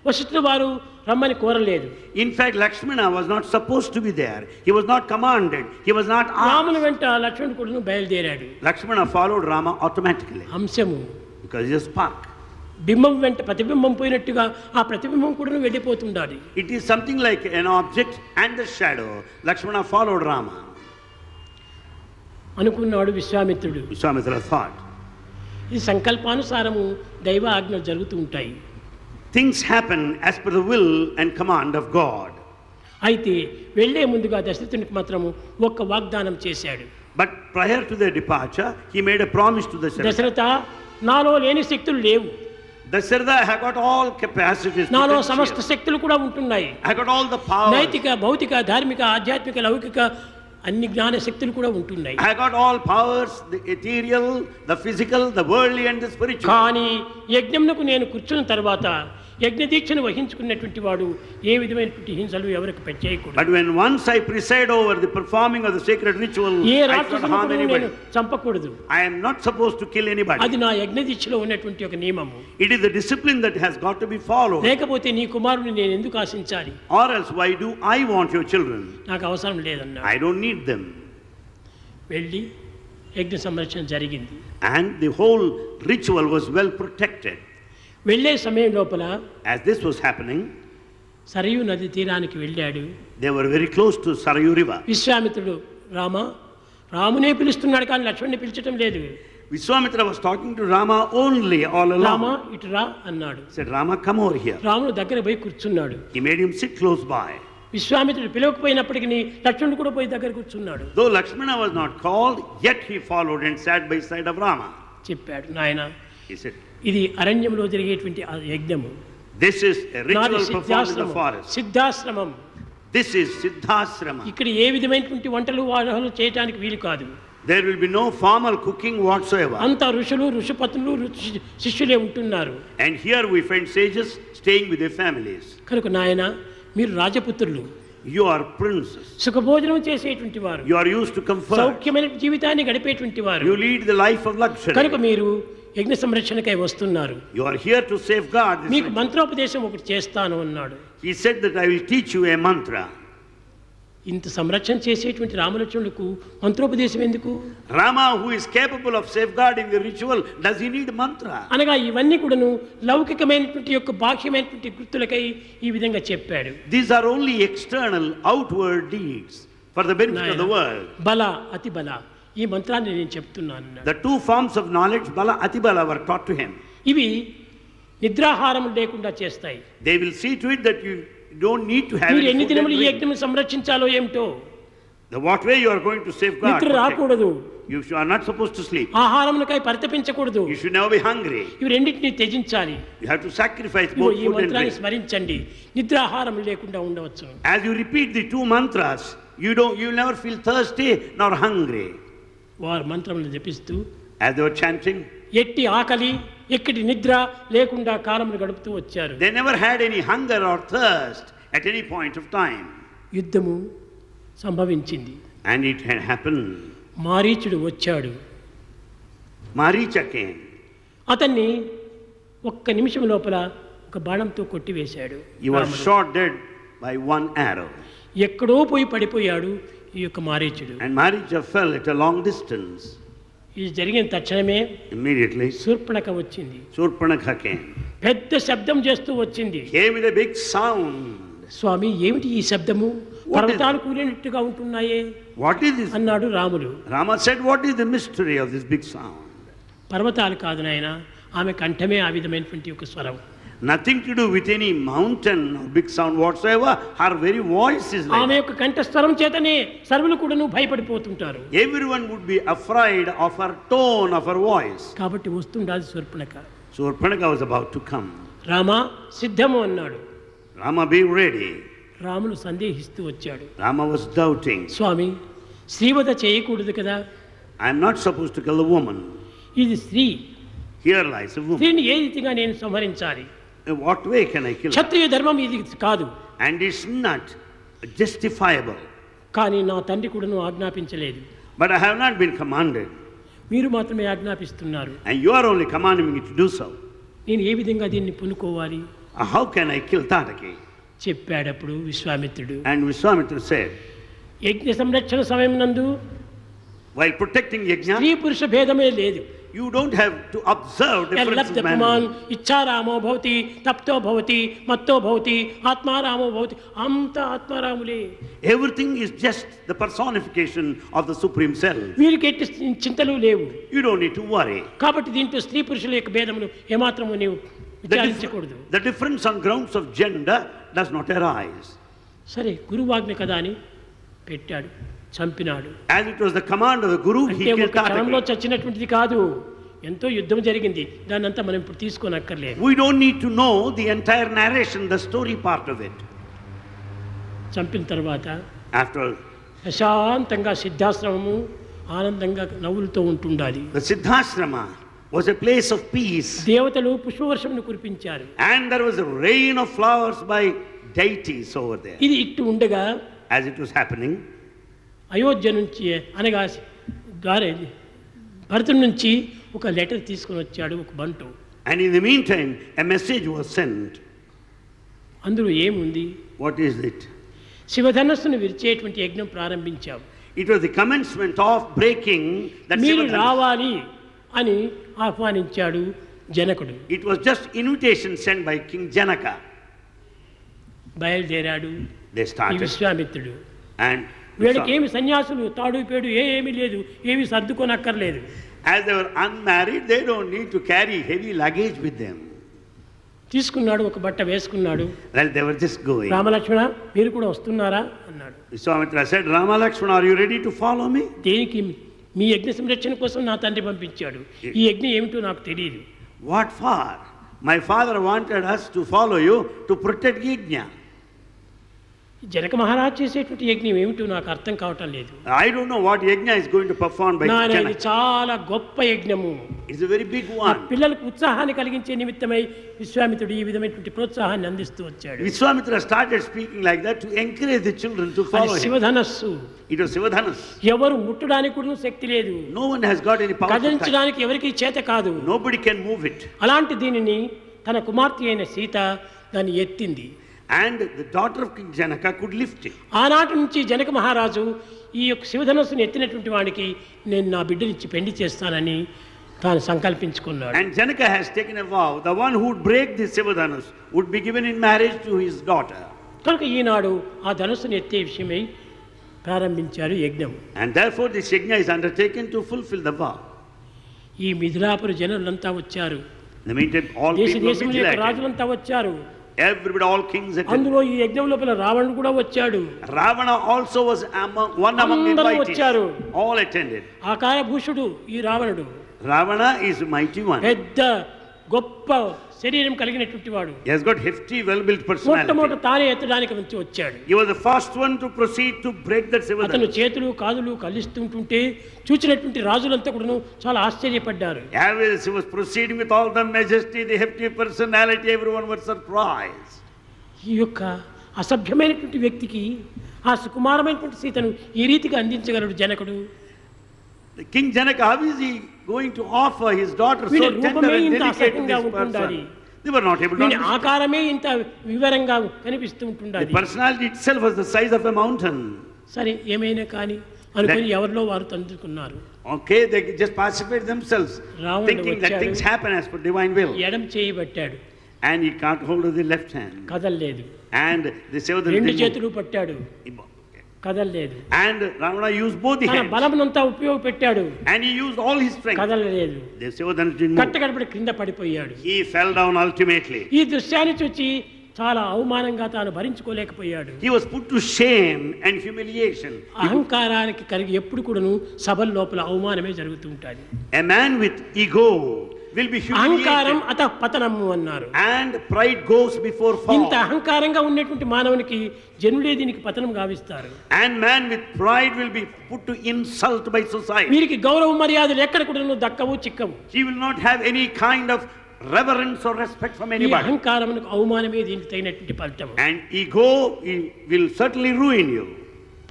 వశిష్ఠుల వారు రమ్మని కోరలేదు. In fact, Lakshmana was not supposed to be there. He was not commanded. He was not రాముని asked. వెంట లక్ష్మణుడు కూడా బయలుదేరాడు. Lakshmana followed Rama automatically అంశము because he is a spark. బింబం వెంట ప్రతిబింబం పోయినట్టుగా ఆ ప్రతిబింబం కూడా వెళ్ళిపోతుండాలి. It is something like an object and a shadow. Lakshmana followed Rama. అనుకున్నాడు విశ్వామిత్రుడు. Vishwamitra thought, ఈ సంకల్పానుసారము దైవ ఆజ్ఞలు జరుగుతూ ఉంటాయి. things happen as per the will and command of God. అయితే వెళ్లే ముందుగా దశరథునికి మాత్రము ఒక్క వాగ్దానం చేశాడు. But prior to their departure, he made a promise to Dasharatha. Dasharatha, నాలో లేని శక్తులు లేవు, Dasharatha, I got all capacities. నాలో potential. సమస్త శక్తులు కూడా ఉంటున్నాయి. I got all the powers. నైతిక, భౌతిక, ధార్మిక, ఆధ్యాత్మిక, లౌకిక అన్ని జ్ఞాన శక్తులు కూడా ఉంటున్నాయి. I got all powers, the ethereal, the physical, the worldly and the spiritual. కానీ యజ్ఞంకు నేను కూర్చున్న తర్వాత యజ్ఞ దీక్షను వహించుకున్నటువంటి వాడు ఏ విధమైనటువంటి హింసలు ఎవరికి పెట్టేయకూడదు. But when once I preside over the performing of the sacred ritual, A I should రాక్షసుని harm కూడా నేను anybody. చంపకూడదు. I am not supposed to kill anybody. అది నా యజ్ఞ దీక్షలో ఉన్నటువంటి ఒక నియమము. It is the discipline that has got to be followed. లేకపోతే నీ కుమారుని నేను ఎందుకు ఆశించాలి? Or else why do I want your children? నాకు అవసరం లేదన్నాడు. I don't need them. వెళ్ళి యజ్ఞ సంరక్షణ జరిగింది. And the whole ritual was well protected. వెళ్ళే సమయం లోపల As this was happening, Sarayu నది తీరానికి వెళ్ళాడు. they were very close to Sarayu river. విశ్వామిత్రుడు రామునే పిలుస్తున్నాడు కానీ లక్ష్మణ్ణి పిలిచటం లేదు. Vishwamitra was talking to Rama only all Rama along. ఇటు రా అన్నాడు. He said, Rama, come over here. రాముడు దగ్గర పోయి కూర్చున్నాడు. He made him sit close by. విశ్వామిత్రుడు పిలవకపోయినప్పటికీ లక్ష్మణుడు కూడా పోయి దగ్గర కూర్చున్నాడు. Though Lakshmana was not called, yet he followed and sat by side of Rama. చెప్పాడు, నాయన He said, ఇది అరణ్యంలో జరిగేటువంటి ఆ యజ్ఞము. this is a నాది ritual performed in the forest. Siddhashramam. This is Siddhasrama. ఇక్కడ ఏ విధమైనటువంటి వంటలు వాడలు చేయడానికి వీలు కాదు. There will be no formal cooking whatsoever. అంత ఋషులు ఋషిపత్నులు శిష్యులే ఉంటున్నారు. And here we find sages staying with their families. కనుక నాయన మీరు రాజపుత్రులు, You are princes. సుఖభోజనం చేసేటువంటి వారు, You are used to comfort. సౌఖ్యమైన జీవితాన్ని గడిపేటువంటి వారు. You lead the life of luxury. కనుక మీరు యజ్ఞ సంరక్షణకై వస్తున్నారు. You are here to safeguard this మీకు ritual. మంత్రోపదేశం ఒకటి చేస్తాను అన్నాడు. He said that I will teach you a mantra. ఇంత సంరక్షణ చేసేటువంటి రామలక్ష్మణులకు మంత్రోపదేశం ఎందుకు? Rama, who is capable of safeguarding the ritual, does he need mantra? అనగా ఇవన్నీ కూడాను లౌకికమైనటువంటి యొక్క బాహ్యమైనటువంటి గుర్తులకై ఈ విధంగా చెప్పాడు. These are only external, outward deeds for the benefit of the world. బల అతి బల ఈ మంత్రాన్ని నేను చెప్తున్నాను. The two forms of knowledge, Bala, Atibala, were taught to him. ఇవి నిద్రాహారం లేకుండా చేస్తాయి. They will see to it that you don't need to have మీరు any ఎన్ని food దినములు and ఈ drink. యజ్ఞం సంరక్షించాలో ఏమిటో. The what way you are going to safeguard. నిద్ర protect. రాకూడదు. You are not supposed to sleep. ఆహారమునకై పరితపించకూడదు. You should never be hungry. ఇవి రెండింటిని త్యజించాలి. You have to sacrifice ఇదిగో both ఈ food and మంత్రాన్ని drink. స్మరించండి. నిద్రాహారం లేకుండా ఉండవచ్చు. As you repeat the two mantras, you will never feel thirsty nor hungry. వారు మంత్రములు జపిస్తూ As they were chanting, ఎట్టి ఆకలి ఎక్కడి నిద్ర లేకుండా కాలమును గడుపుతూ వచ్చారు. they never had any hunger or thirst at any point of time. యుద్ధము సంభవించింది. And it had happened. మారీచుడు వచ్చాడు. Maricha came. అతన్ని ఒక్క నిమిషం లోపల ఒక బాణంతో కొట్టివేశాడు. He was రాముడు. shot dead by one arrow. ఎక్కడో పోయి పడిపోయాడు ఈ యొక్క మారీచుడు. And Maricha fell at a long distance. ఇది జరిగిన తక్షణమే Immediately, శూర్పణఖ వచ్చింది. Surpanakha came. పెద్ద శబ్దం చేస్తూ వచ్చింది. Came with a big sound. స్వామి ఏమిటి ఈ శబ్దము? పర్వతాలు కూలినట్టుగా ఉంటున్నాయే What is this? అన్నాడు రాముడు. Rama said, what is the mystery of this big sound? పర్వతాలు కాదు నాయన, ఆమె కంఠమే ఆ విధమైనటువంటి ఒక స్వరం. Nothing to do with any mountain or big sound whatsoever. Her very voice is like ఆమె that. యొక్క కంఠస్వరం చేతనే సర్వులు కూడాను భయపడిపోతుంటారు. Everyone would be afraid of her tone, of her voice. కాబట్టి వస్తుండాలి Shurpanakha. Surpanakha was about to come. Rama సిద్ధము అన్నాడు. Rama, be ready. రాముడు సందేహిస్తూ వచ్చాడు. Rama was doubting. స్వామి స్త్రీవధ చేయకూడదు కదా. I am not supposed to kill a woman. ఇది స్త్రీ. Here lies a woman. స్త్రీని ఏ రీతిగా నేను సంహరించాలి? In what way can I kill her? క్షత్రియ ధర్మం ఇది కాదు. And it's not justifiable. కానీ నా తండ్రి కూడాను ఆజ్ఞాపించలేదు. But I have not been commanded. మీరు మాత్రమే ఆజ్ఞాపిస్తున్నారు. And you are only commanding me to do so. నేను ఏ విధంగా దీన్ని పునుకోవాలి How can I kill Tataki? చెప్పాడప్పుడు విశ్వామిత్రుడు. And Vishwamitra said, యజ్ఞ సంరక్షణ సమయం నందు while protecting Yajna, స్త్రీ పురుష భేదమే లేదు. you don't have to observe differences of పుమాన్ man. ఇచ్చారామో భవతి తప్తో భవతి మత్తో భవతి ఆత్మారామో భవతి అంత ఆత్మారాములే. Everything is just the personification of the Supreme Self. వీరికి ఎట్టి చింతలు లేవు. You don't need to worry. కాబట్టి దీంట్లో స్త్రీ పురుషుల యొక్క భేదమును ఏమాత్రము నీవు విచారించకూడదు. The difference on grounds of gender does not arise. సరే గురువాజ్ఞ కదా అని పెట్టాడు, చంపినాడు. As it was the command of the Guru, he అంటే killed ఒక క్షణంలో Tataki. చచ్చినటువంటిది కాదు, ఎంతో యుద్ధం జరిగింది. దాన్ని అంతా మనం ఇప్పుడు తీసుకోనక్కర్లేదు. We don't need to know the entire narration, the story part of it. చంపిన తర్వాత After ప్రశాంతంగా సిద్ధాశ్రమము ఆనందంగా నవ్వులతో ఉంటుండాలి. the Siddhasrama was a place of peace. దేవతలు పుష్పవర్షమును కురిపించారు. And there was a rain of flowers by deities over there. ఇది ఇట్టు ఉండగా As it was happening, Ayodhya నుంచి అనగా భరత నుంచి ఒక లెటర్ తీసుకొని వచ్చాడు ఒక బంటు. and in the meantime, a message was sent. అందులో ఏముంది? What is it? శివధనస్సును విరిచేటువంటి యజ్ఞం ప్రారంభించాం. It was the commencement of breaking that మీరు Sivadhanus. రావాలి అని ఆహ్వానించాడు జనకుడు. It was just invitation sent by King Janaka. బయలుదేరాడు They ఈ started విశ్వామిత్రుడు. and వీళ్ళకి ఏమి సన్యాసులు తాడు పేడు ఏమీ లేదు, ఏమి సర్దుకోనక్కర్లేదు. as they were unmarried, they don't need to carry heavy luggage with them. తీసుకున్నాడు, ఒక బట్ట వేసుకున్నాడు. Well, they were just going. Ramalakshmana మీరు కూడా వస్తున్నారా అన్నాడు. Vishwamitra said, Rama Lakshmana, are you ready to follow me? దేనికి? మీ యజ్ఞ సంరక్షణ కోసం నా తండ్రి పంపించాడు. ఈ యజ్ఞం ఏమిటో నాకు తెలియదు. What for? My father wanted us to follow you to protect Yajna. Janaka Maharaj చేసేటువంటి యజ్ఞం ఏమిటో నాకు అర్థం కావటం లేదు. I don't know what Yajna is going to perform by ఇది Janaka. చాలా గొప్ప యజ్ఞము. It's a very big ఆ one. పిల్లలకు ఉత్సాహాన్ని కలిగించే నిమిత్తమై విశ్వామిత్రుడు ఈ విధమైనటువంటి ప్రోత్సాహాన్ని అందిస్తూ వచ్చాడు. Vishwamitra started speaking like that to encourage the children to follow him. శివధనస్సు It was Sivadhanus. ఎవరు ముట్టడానికి కూడా శక్తి లేదు. No one has got any power to touch. కదిలించడానికి ఎవరికి చేత కాదు. Nobody can move it. అలాంటి దీనిని తన కుమార్తె అయిన సీత దాన్ని ఎత్తింది. And the daughter of King Janaka could lift it. ఆనాటి నుంచి జనక మహారాజు ఈ యొక్క శివధనస్సును ఎత్తినటువంటి వాడికి నేను నా బిడ్డనిచ్చి పెళ్లి చేస్తానని తాను సంకల్పించుకున్నాడు. And Janaka has taken a vow, the one who would break this Sivadhanus would be given in marriage to his daughter. కనుక ఈనాడు ఆ ధనుస్సును ఎత్తే విషయమై ప్రారంభించారు యజ్ఞం. And therefore this yajna is undertaken to fulfill the vow. ఈ మిథిలాపుర జనులంతా వచ్చారు. In the meantime, all దేశ people of దేశముల Mithila యొక్క attended. రాజులంతా వచ్చారు. Everybody, all kings attended. అందులో ఈ యజ్ఞం లోపల రావణుడు కూడా వచ్చాడు. Ravana also was one among the అందరూ invitees. వచ్చారు. All attended. ఆకారభూషుడు ఈ రావణుడు. Ravana is a mighty one. పెద్ద గొప్ప శరీరం కలిగినటువంటి వాడు. He has got hefty, well-built మొట్టమొదట personality. తానే ఎత్తడానికి నుంచి వచ్చాడు. He was the first one to proceed to break that అతను Sivadhanus. చేతులు కాదులు కలిస్తుంటుంటే చూచినటువంటి రాజులంతా కూడా చాలా ఆశ్చర్యపడ్డారు. As he was proceeding with all the majesty, the hefty personality, everyone was surprised. ఈ యొక్క అసభ్యమైనటువంటి వ్యక్తికి ఆ సుకుమారమైనటువంటి సీతను ఈ రీతిగా అందించగలడు జనకుడు. The King Janaka, how is he going to offer his daughter so వీడి tender రూపమే and ఇంత delicate to అసహ్యంగా this ఉంటుండాలి. person? They were not able to వీడి understand. ఆకారమే ఇంత వివరంగా కనిపిస్తూ The ఉంటుండాలి. personality itself was the size of a mountain. సరే ఏమైనా కానీ అనుకుని ఎవరిలో వారు తందుకున్నారు. Okay, they just participate themselves, రావణుడు thinking that వచ్చాడు. things happen as per divine will. ఎడం చేయబట్టాడు, And he can't hold of the left hand. కదల్లేదు. And the Sivadhanus రెండు didn't చేతులు పట్టాడు, move. కదల్లేదు. And Ravana used both the తన hands. బలమునంతా ఉపయోగపెట్టాడు, And he used all his strength. కదలలేదు. The Sivadhanus didn't move. కట్టకడపడి క్రింద పడిపోయాడు. He fell down ultimately. ఈ దృశ్యాన్ని చూచి చాలా అవమానంగా తాను భరించుకోలేకపోయాడు. He was put to shame and humiliation. అహంకారానికి కలిగి ఎప్పుడు కూడాను సభల లోపల అవమానమే జరుగుతూ ఉంటుంది. A man with ego will be అహంకారం humiliated. అత పతనము అన్నారు. And pride goes before ఇంత fall. అహంకారంగా ఉన్నటువంటి మానవునికి జనులే దీనికి పతనం గావిస్తారు. And man with pride will be put to insult by society. వీరికి గౌరవ మర్యాదలు ఎక్కడ కూడా దక్కవు చిక్కవు. He will not have any kind of reverence or respect from ఈ anybody. అహంకారమునకు అవమానమే దీనికి తగినటువంటి ఫలితము. And ego will certainly ruin you.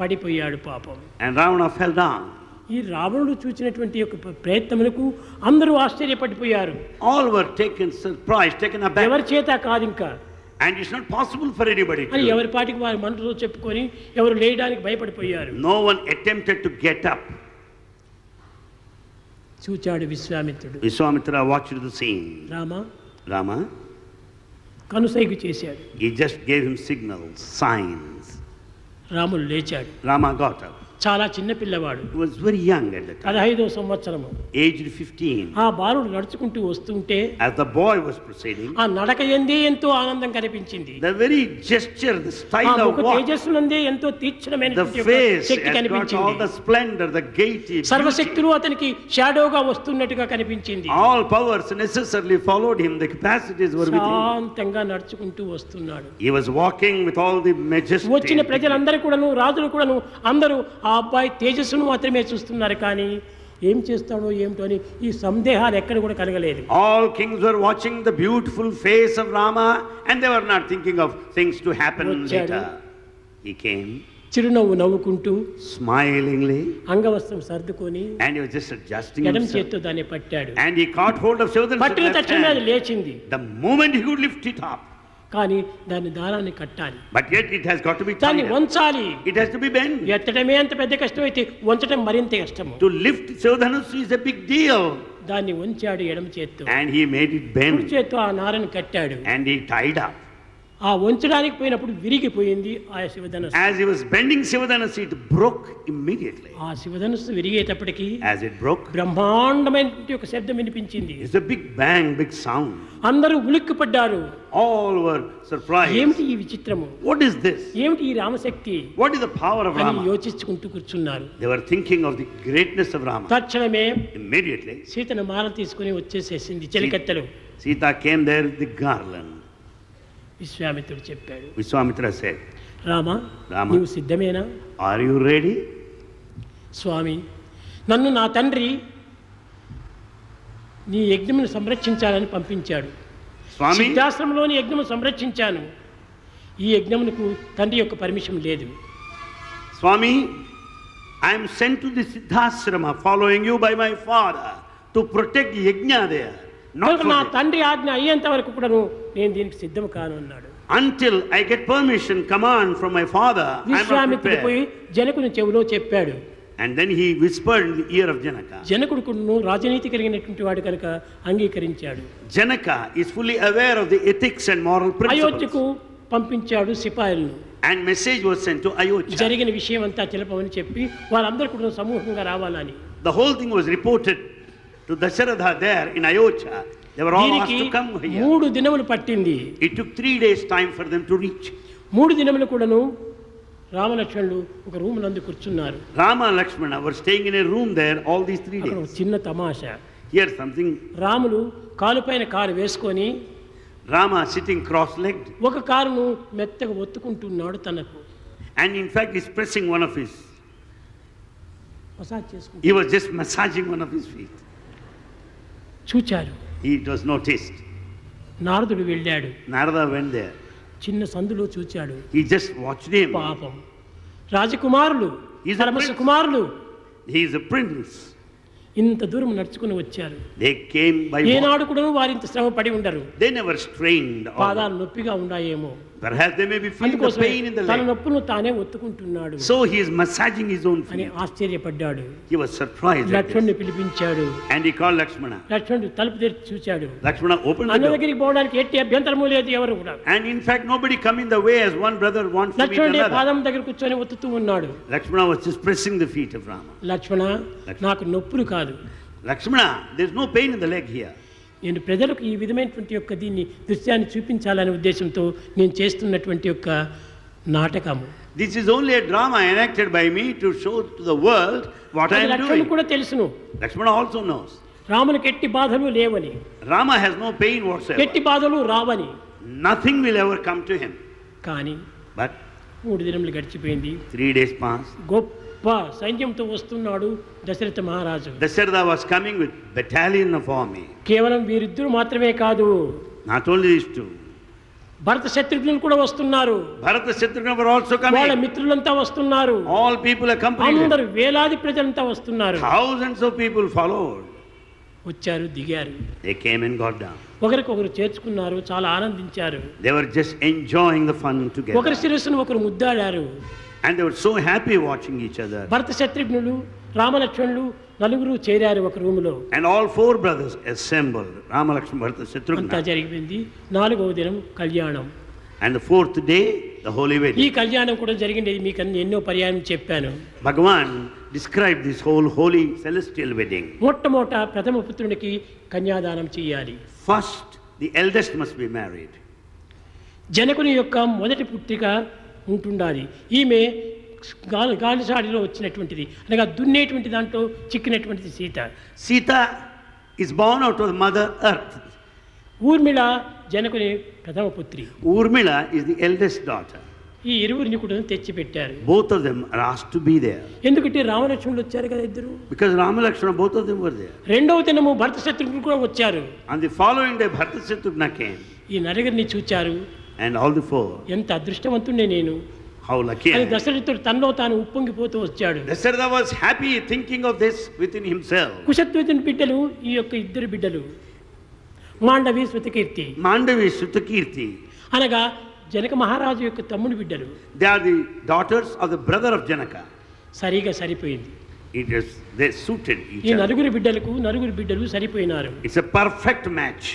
పడిపోయాడు పాపం. And Ravana fell down. ఈ రావణుడు చూసినటువంటి యొక్క ప్రయత్నములకు అందరూ ఆశ్చర్యపడిపోయారు. All were taken surprised, taken aback. ఎవరి చేత కాదు ఇంకా And it's not possible for anybody అని to. ఎవరి పాటికి వారి మనసులో చెప్పుకొని ఎవరు లేయడానికి భయపడిపోయారు. No one attempted to get up. చూచాడు విశ్వామిత్రుడు. Vishwamitra watched the scene. Rama Rama, కనుసైగు చేశాడు. he just gave him signals, signs. రాముడు లేచాడు. Rama got up. చాలా చిన్న పిల్లవాడు, He was very young at the time, 15వ సంవత్సరము. aged 15. ఆ బాలుడు నడుచుకుంటూ వస్తుంటే As the boy was proceeding, ఆ నడక ఎందే ఎంతో ఆనందం కనిపించింది. the very gesture, the ఆ style ముఖ of walk, తేజస్సునందే ఎంతో the తీక్షణమైనటువంటి face Shakti has got all కనిపించింది. the splendor, the gaiety, beauty. సర్వశక్తులు అతనికి షాడోగా వస్తున్నట్టుగా కనిపించింది. All powers necessarily followed him. The capacities were with him. శాంతంగా నడుచుకుంటూ వస్తున్నాడు. He was walking with all the majesty. వచ్చిన ప్రజలందరూ కూడాను రాజులు కూడాను అందరూ ఆ అబ్బాయి తేజస్సును మాత్రమే చూస్తున్నారు, కానీ ఏం చేస్తాడో ఏమిటో అని ఈ సందేహాలు ఎక్కడ కూడా కలగలేదు. All kings were watching the beautiful face of Rama and they were not thinking of things to happen later. He came చిరునవ్వు నవ్వుకుంటూ smilingly అంగవస్త్రం సర్దుకొని and he was just adjusting ఎడమ himself చేత్తో దాన్ని పట్టాడు. and he caught hold of Sudhan's పట్టిన left తక్షణమే అది hand. లేచింది. The moment he could lift it up, కానీ దాన్ని దారాన్ని కట్టాలి, but yet it has got to be దాన్ని tied up. వంచాలి. It has to be bent. ఎత్తడమే అంత పెద్ద కష్టం అయితే వంచడం మరింత కష్టము. To lift Sudhanus is a big deal. దాన్ని వంచాడు ఎడమ చేత్తో, And he made it కుడి bend చేత్తో ఆ నారను కట్టాడు. and he tied up. ఆ వంచడానికి పోయినప్పుడు విరిగిపోయింది ఆ శివధనుస్సు. As he was bending Sivadhanus, it broke immediately. ఆ శివధనుస్సు విరిగేటప్పటికి As it broke, బ్రహ్మాండమైనటువంటి ఒక శబ్దం వినిపించింది. it's a big bang, big sound. అందరూ ఉలిక్కిపడ్డారు. All were surprised. ఏమిటి ఈ విచిత్రము, What is this? ఏమిటి ఈ Ramashakti What is the power of అని Rama? యోచించుకుంటూ కూర్చున్నారు. They were thinking of the greatness of Rama. తక్షణమే Immediately, సీతను మాల తీసుకుని వచ్చేసేసింది చెలికత్తెలు. Sita came there with the garland. విశ్వామిత్రుడు చెప్పాడు, Vishwamitra said, రామా రామ. నీవు సిద్ధమేనా? Are you ready? స్వామి, నన్ను నా తండ్రి నీ యజ్ఞమును సంరక్షించాలని పంపించాడు. Swami, సిద్ధాశ్రమంలోని యజ్ఞము సంరక్షించాను. ఈ యజ్ఞమునకు తండ్రి యొక్క పర్మిషన్ లేదు. Swami, I am sent to the Siddhasrama following you by my father to protect Yajna there. Not కనుక నా for this. తండ్రి ఆజ్ఞ అయ్యేంత వరకు కూడాను నేను దీనికి సిద్ధం కాను అన్నాడు. Until I get permission, command from my father, I am not విశ్వామిత్రుడు పోయి prepared. జనకుని చెవిలో చెప్పాడు. And then he whispered in the ear of Janaka. జనకుడు కూడాను రాజనీతి కలిగినటువంటి వాడు కనుక అంగీకరించాడు. Janaka is fully aware of the ethics and moral అయోధ్యకు principles. పంపించాడు సిపాయిలను. And message was sent to Ayodhya. జరిగిన విషయం అంతా తెలపమని చెప్పి వారందరూ కూడా సమూహంగా రావాలని. The whole thing was reported to Dasharatha there in Ayodhya. They were all asked దీనికి to come here. 3 దినములు పట్టింది. It took 3 days time for them to reach. 3 దినములు కూడాను రామలక్ష్మణులు ఒక రూమ్ నందు కూర్చున్నారు. Rama and Lakshmana were staying in a room there all these 3 అక్కడ ఒక days. చిన్న తమాషా. Here something, రాములు కాలుపైన కారు వేసుకొని Rama sitting cross-legged. ఒక కారును మెత్తగా ఒత్తుకుంటున్నాడు తనకు. And in fact he's pressing one of his, massage చేసుకుంటూ he was just massaging one of his feet. చూచారు. It was noticed. నారదుడు వెళ్ళాడు. Narada went there. చిన్న సందులో చూచాడు. He just watched him. పాపం రాజకుమారులు, He's a పరమ prince. సుకుమారులు He is a prince. ఇంత దూరం నడుచుకుని వచ్చారు. They came by walk. ఏనాడు కూడా వారింత శ్రమ పడి ఉండరు. They never strained. పాదాలు నొప్పిగా ఉన్నాయేమో. Perhaps they may be feeling the అందుకోసం pain in the తన leg. నొప్పును తానే ఒత్తుకుంటున్నాడు So he is massaging his own అని feet. ఆశ్చర్యపడ్డాడు. He was surprised at లక్ష్మణుని this. పిలిపించాడు. And he called Lakshmana. లక్ష్మణుడు తలుపు తెరిచి చూచాడు. Lakshmana opened the అన్న door. దగ్గరికి పోవడానికి ఎట్టి అభ్యంతరము లేదు ఎవరు కూడా. And in fact nobody come in the way as one brother wants to meet లక్ష్మణుడి another. పాదం దగ్గర కూర్చొని ఒత్తుతూ ఉన్నాడు. Lakshmana was just pressing the feet of Rama. లక్ష్మణ, నాకు నొప్పులు కాదు, Lakshmana, there's no pain in the leg here. నేను ప్రజలకు ఈ విధమైనటువంటి యొక్క దీన్ని దృశ్యాన్ని చూపించాలనే ఉద్దేశంతో నేను చేస్తున్నటువంటి యొక్క నాటకము. This is only a drama enacted by me to show to the world what I అది am లక్ష్మణుడు doing. కూడా తెలుసును. Lakshmana also knows. రామునికి ఎట్టి బాధలు లేవని, Rama has no pain whatsoever. ఎట్టి బాధలు రావని. Nothing will ever come to him. కానీ But 3 దినములు గడిచిపోయింది. 3 days passed. గొప్ప సైన్యంతో వస్తున్నాడు దశరథ మహారాజు. Dasharatha was coming with battalion of army. కేవలం వీరిద్దరు మాత్రమే కాదు, Not only these two. భరత శత్రుఘ్నులు కూడా వస్తున్నారు. Bharata Shatrugna were also వాళ్ళ coming. మిత్రులంతా వస్తున్నారు. All people accompanied అందరు them. వేలాది ప్రజలంతా వస్తున్నారు. Thousands of people followed. వచ్చారు, దిగారు, They came and got down. ఒకరికొకరు చేర్చుకున్నారు, చాలా ఆనందించారు. They were just enjoying the fun ఒకరి together. శిరస్సును ఒకరు ముద్దాడారు. And they were so happy watching each other. భరత శత్రుఘ్నులు, రామలక్ష్మణులు నలుగురు చేరారు ఒక రూములో. And all 4 brothers assembled. Rama, Lakshmana, Bharata, అంతా Shatrugna. జరిగిపోయింది. 4వ దినం కళ్యాణం. And the 4th day, the holy ఈ wedding. కళ్యాణం కూడా జరిగింది. మీకు ఎన్నో పర్యాయం చెప్పాను. Bhagavan described this whole holy celestial wedding. మొట్టమొదట ప్రథమ పుత్రునికి కన్యాదానం చేయాలి. First, the eldest must be married. జనకుని యొక్క మొదటి పుత్రిక ఉంటుండాలి. ఈమె గాలిసాడిలో వచ్చినటువంటిది, అనగా దున్నేటువంటి దాంట్లో చిక్కినటువంటిది Sita. Sita is born out of the mother earth. Urmila జనకుని ప్రథమ పుత్రి. Urmila is the eldest daughter. ఈ ఇరువురిని కూడా తెచ్చిపెట్టారు. Both of them are asked to be there. ఎందుకంటే రామలక్ష్మణులు వచ్చారు కదా ఇద్దరు. Because Rama Lakshmana, both of them were there. రెండవ దినము భరత శత్రుఘ్నులు కూడా వచ్చారు. On the following day, Bharata Shatrughna came. ఈ నలుగురిని చూచారు. And all the four. ఎంత అదృష్టవంతుడే నేను. How lucky I అని am. దశరథుడు తనలో తాను ఉప్పొంగిపోతూ వచ్చాడు. Dasharatha was happy thinking of this within himself. కుశధ్వజుని బిడ్డలు ఈ యొక్క ఇద్దరు బిడ్డలు మాండవి శృతకీర్తి. Mandavi, Shrutakirti. అనగా జనక మహారాజు యొక్క తమ్ముని బిడ్డలు. They are the daughters of the brother of Janaka. సరిగా సరిపోయింది. They suited each ఈ other. నలుగురు బిడ్డలకు నలుగురు బిడ్డలు సరిపోయినారు. It's a perfect match.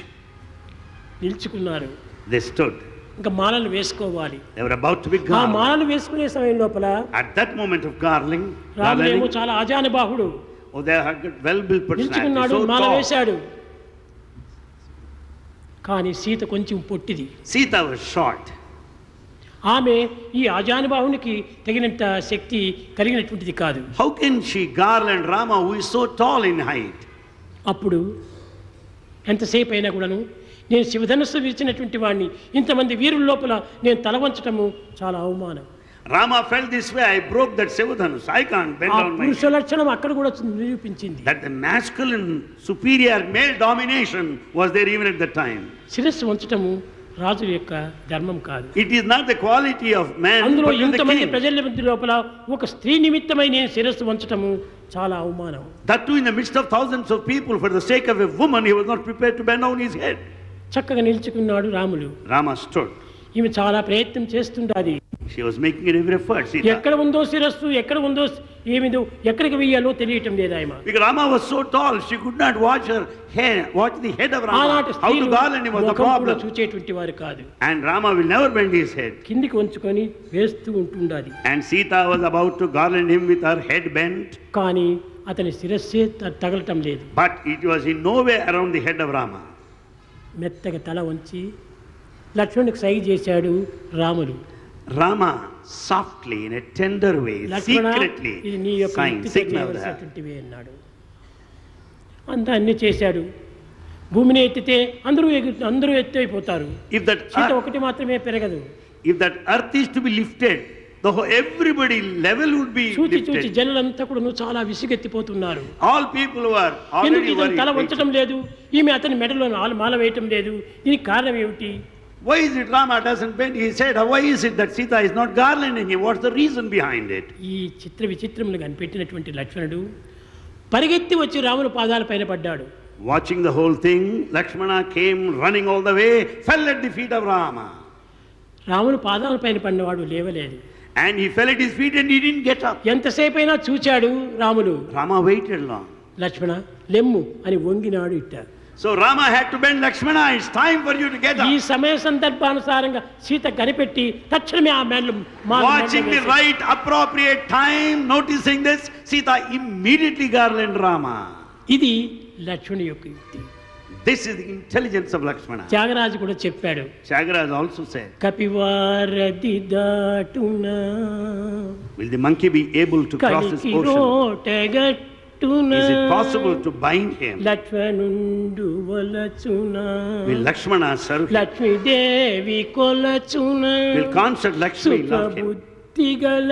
నిల్చుకున్నారు. They stood. ఇంకా మాలలు వేసుకోవాలి. They were about to be ఆ garlanded. మాలలు వేసుకునే సమయం లోపల At that moment of garlanding, రాముడేమో చాలా ఆజానుబాహుడు. oh, they had got well-built personality, నిల్చుకున్నాడు, so Mala tall. వేశాడు. కానీ సీత కొంచెం పొట్టిది. Sita was short. ఆమె ఈ ఆజానుబాహునికి తగినంత శక్తి కలిగినటువంటిది కాదు. How can she garland Rama, who is so tall in height? అప్పుడు ఎంతసేపు అయినా కూడాను నేను శివధనుస్సు విరిచినటువంటి వాడిని ఇంతమంది వీరుల లోపల నేను తల వంచటము చాలా అవమానం. Rama felt this way. I broke that Sevadhanus. I can't bend ఆ down my పురుష head. లక్షణం అక్కడ కూడా నిరూపించింది. That the masculine, superior male domination was there even at that time. శిరస్సు వంచటము రాజు యొక్క ధర్మం కాదు. It is not the quality of man, అందులో but of the ఇంతమంది king. ప్రజల మధ్య లోపల ఒక స్త్రీ నిమిత్తమై నేను శిరస్సు వంచటము చాలా అవమానం. That too in the midst of thousands of people, for the sake of a woman, he was not prepared to bend down his head. చక్కగా నిల్చుకున్నాడు రాములు. Rama stood. ఈమె చాలా ప్రయత్నం చేస్తుండాలి. She was making an every effort. Sita. ఎక్కడ ఉందో శిరస్సు, ఎక్కడ ఉందో ఏమిదో, ఎక్కడికి వెయ్యాలో తెలియటం లేదు ఆయన. Because Rama was so tall, she could not watch her hair, watch the head of Rama. ఆనాటి How to స్త్రీలు garland him was the ముఖం కూడా problem. చూచేటువంటి వారు కాదు. And Rama will never bend his head. కిందికి వంచుకొని వేస్తూ ఉంటుండాలి. And Sita was about to garland him with her head bent. కానీ అతని శిరస్సే తగలటం లేదు. But it was in no way around the head of Rama. మెత్తగా తల వంచి లక్ష్మణుడికి సైగ చేశాడు రాముడు. Rama softly, in a tender way, Lakshmana secretly ఇది నీ యొక్క signed, యుక్తితో signaled that. చేయవలసినటువంటివే అన్నాడు. అంతా అన్ని చేశాడు. భూమిని ఎత్తితే అందరూ ఎత్తైపోతారు. సీత ఒకటి మాత్రమే పెరగదు. If that earth is to be lifted, everybody level would be చూచి చూచి lifted. జనులంతా కూడా చాలా విసిగెత్తిపోతున్నారు. All people who are ఎందుకు already ఇతను తల worried. వంచడం లేదు, ఈమె అతని మెడలో మాల వేయటం లేదు, దీనికి కారణం ఏమిటి? Why is it Rama doesn't bend his head? Why is it that Sita is not garlanding him? What's the reason behind it? ఈ చిత్ర విచిత్రములు కనిపెట్టినటువంటి లక్ష్మణుడు పరిగెత్తి వచ్చి రాముని పాదాల పైన పడ్డాడు. Watching the whole thing, Lakshmana came running all the way, fell at the feet of Rama. రాముని పాదాల పైన పడినవాడు లేవలేదు. And he fell at his feet and he didn't get up. ఎంతసేపైనా చూచాడు రాములు. Rama waited long. లక్ష్మణ లెమ్ము అని వంగినాడు ఇట్ట. So Rama had to bend. Lakshmana, it's time for you to get ఈ up. సమయ సందర్భానుసారంగా సీత కనిపెట్టి తక్షణమే ఆ Watching the right appropriate time, noticing this, Sita immediately garlanded Rama. ఇది లక్ష్మణుని యొక్క యుక్తి. This is the intelligence of Lakshmana. Tyagaraju కూడా చెప్పాడు. Tyagaraja also said, కపివారది దాటునా will the monkey be able to cross this ocean? Is it possible to bind him? లక్ష్మణుండు వలచునా Will Lakshmana serve him? Lakshmidevi కొలచునా Will constant Lakshmi love him? బుద్ధిగల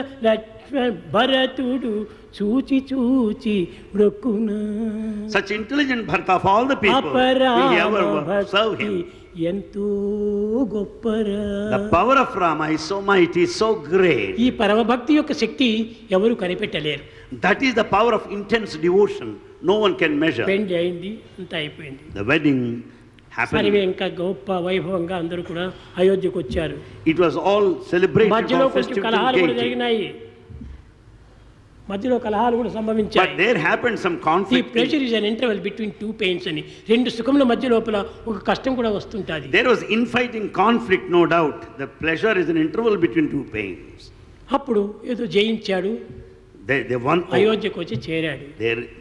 భరతుడు చూచి చూచి బ్రొక్కునా. Such intelligent Bharata of all the people, will he ever serve him? ఎంతో గొప్పరా. The power of Rama is so mighty, so great. ఈ పరమభక్తి యొక్క శక్తి ఎవరు కనిపెట్టలేరు. That is the power of intense devotion. No one can measure. పెండి అయింది, అంతా అయిపోయింది. The wedding survey happened. ఇంకా గొప్ప వైభవంగా అందరూ కూడా అయోధ్యకు వచ్చారు. It was all celebrated, మధ్యలో all కొంచెం festive కలహాలు కూడా gaiety. జరిగినాయి. మధ్యలో కలహాలు కూడా But సంభవించాయి. there happened some ఈ conflict. Pressure is an interval between two pains అని, రెండు సుఖముల మధ్య లోపల ఒక కష్టం కూడా వస్తుంటుంది. There was infighting conflict, no doubt. The pleasure is an interval between two pains. అప్పుడు ఏదో జయించాడు. They won. అయోధ్యకు వచ్చి చేరాడు.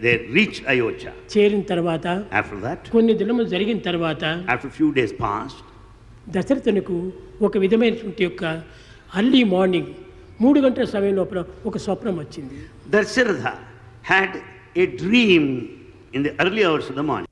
They reached Ayodhya. చేరిన తర్వాత After that, కొన్ని దినములు జరిగిన తర్వాత after few days passed, దశరథునికి ఒక విధమైనటువంటి యొక్క అర్లీ మార్నింగ్ 3 గంటల సమయం లోపల ఒక స్వప్నం వచ్చింది. Dasharatha had a dream in the early hours of the morning.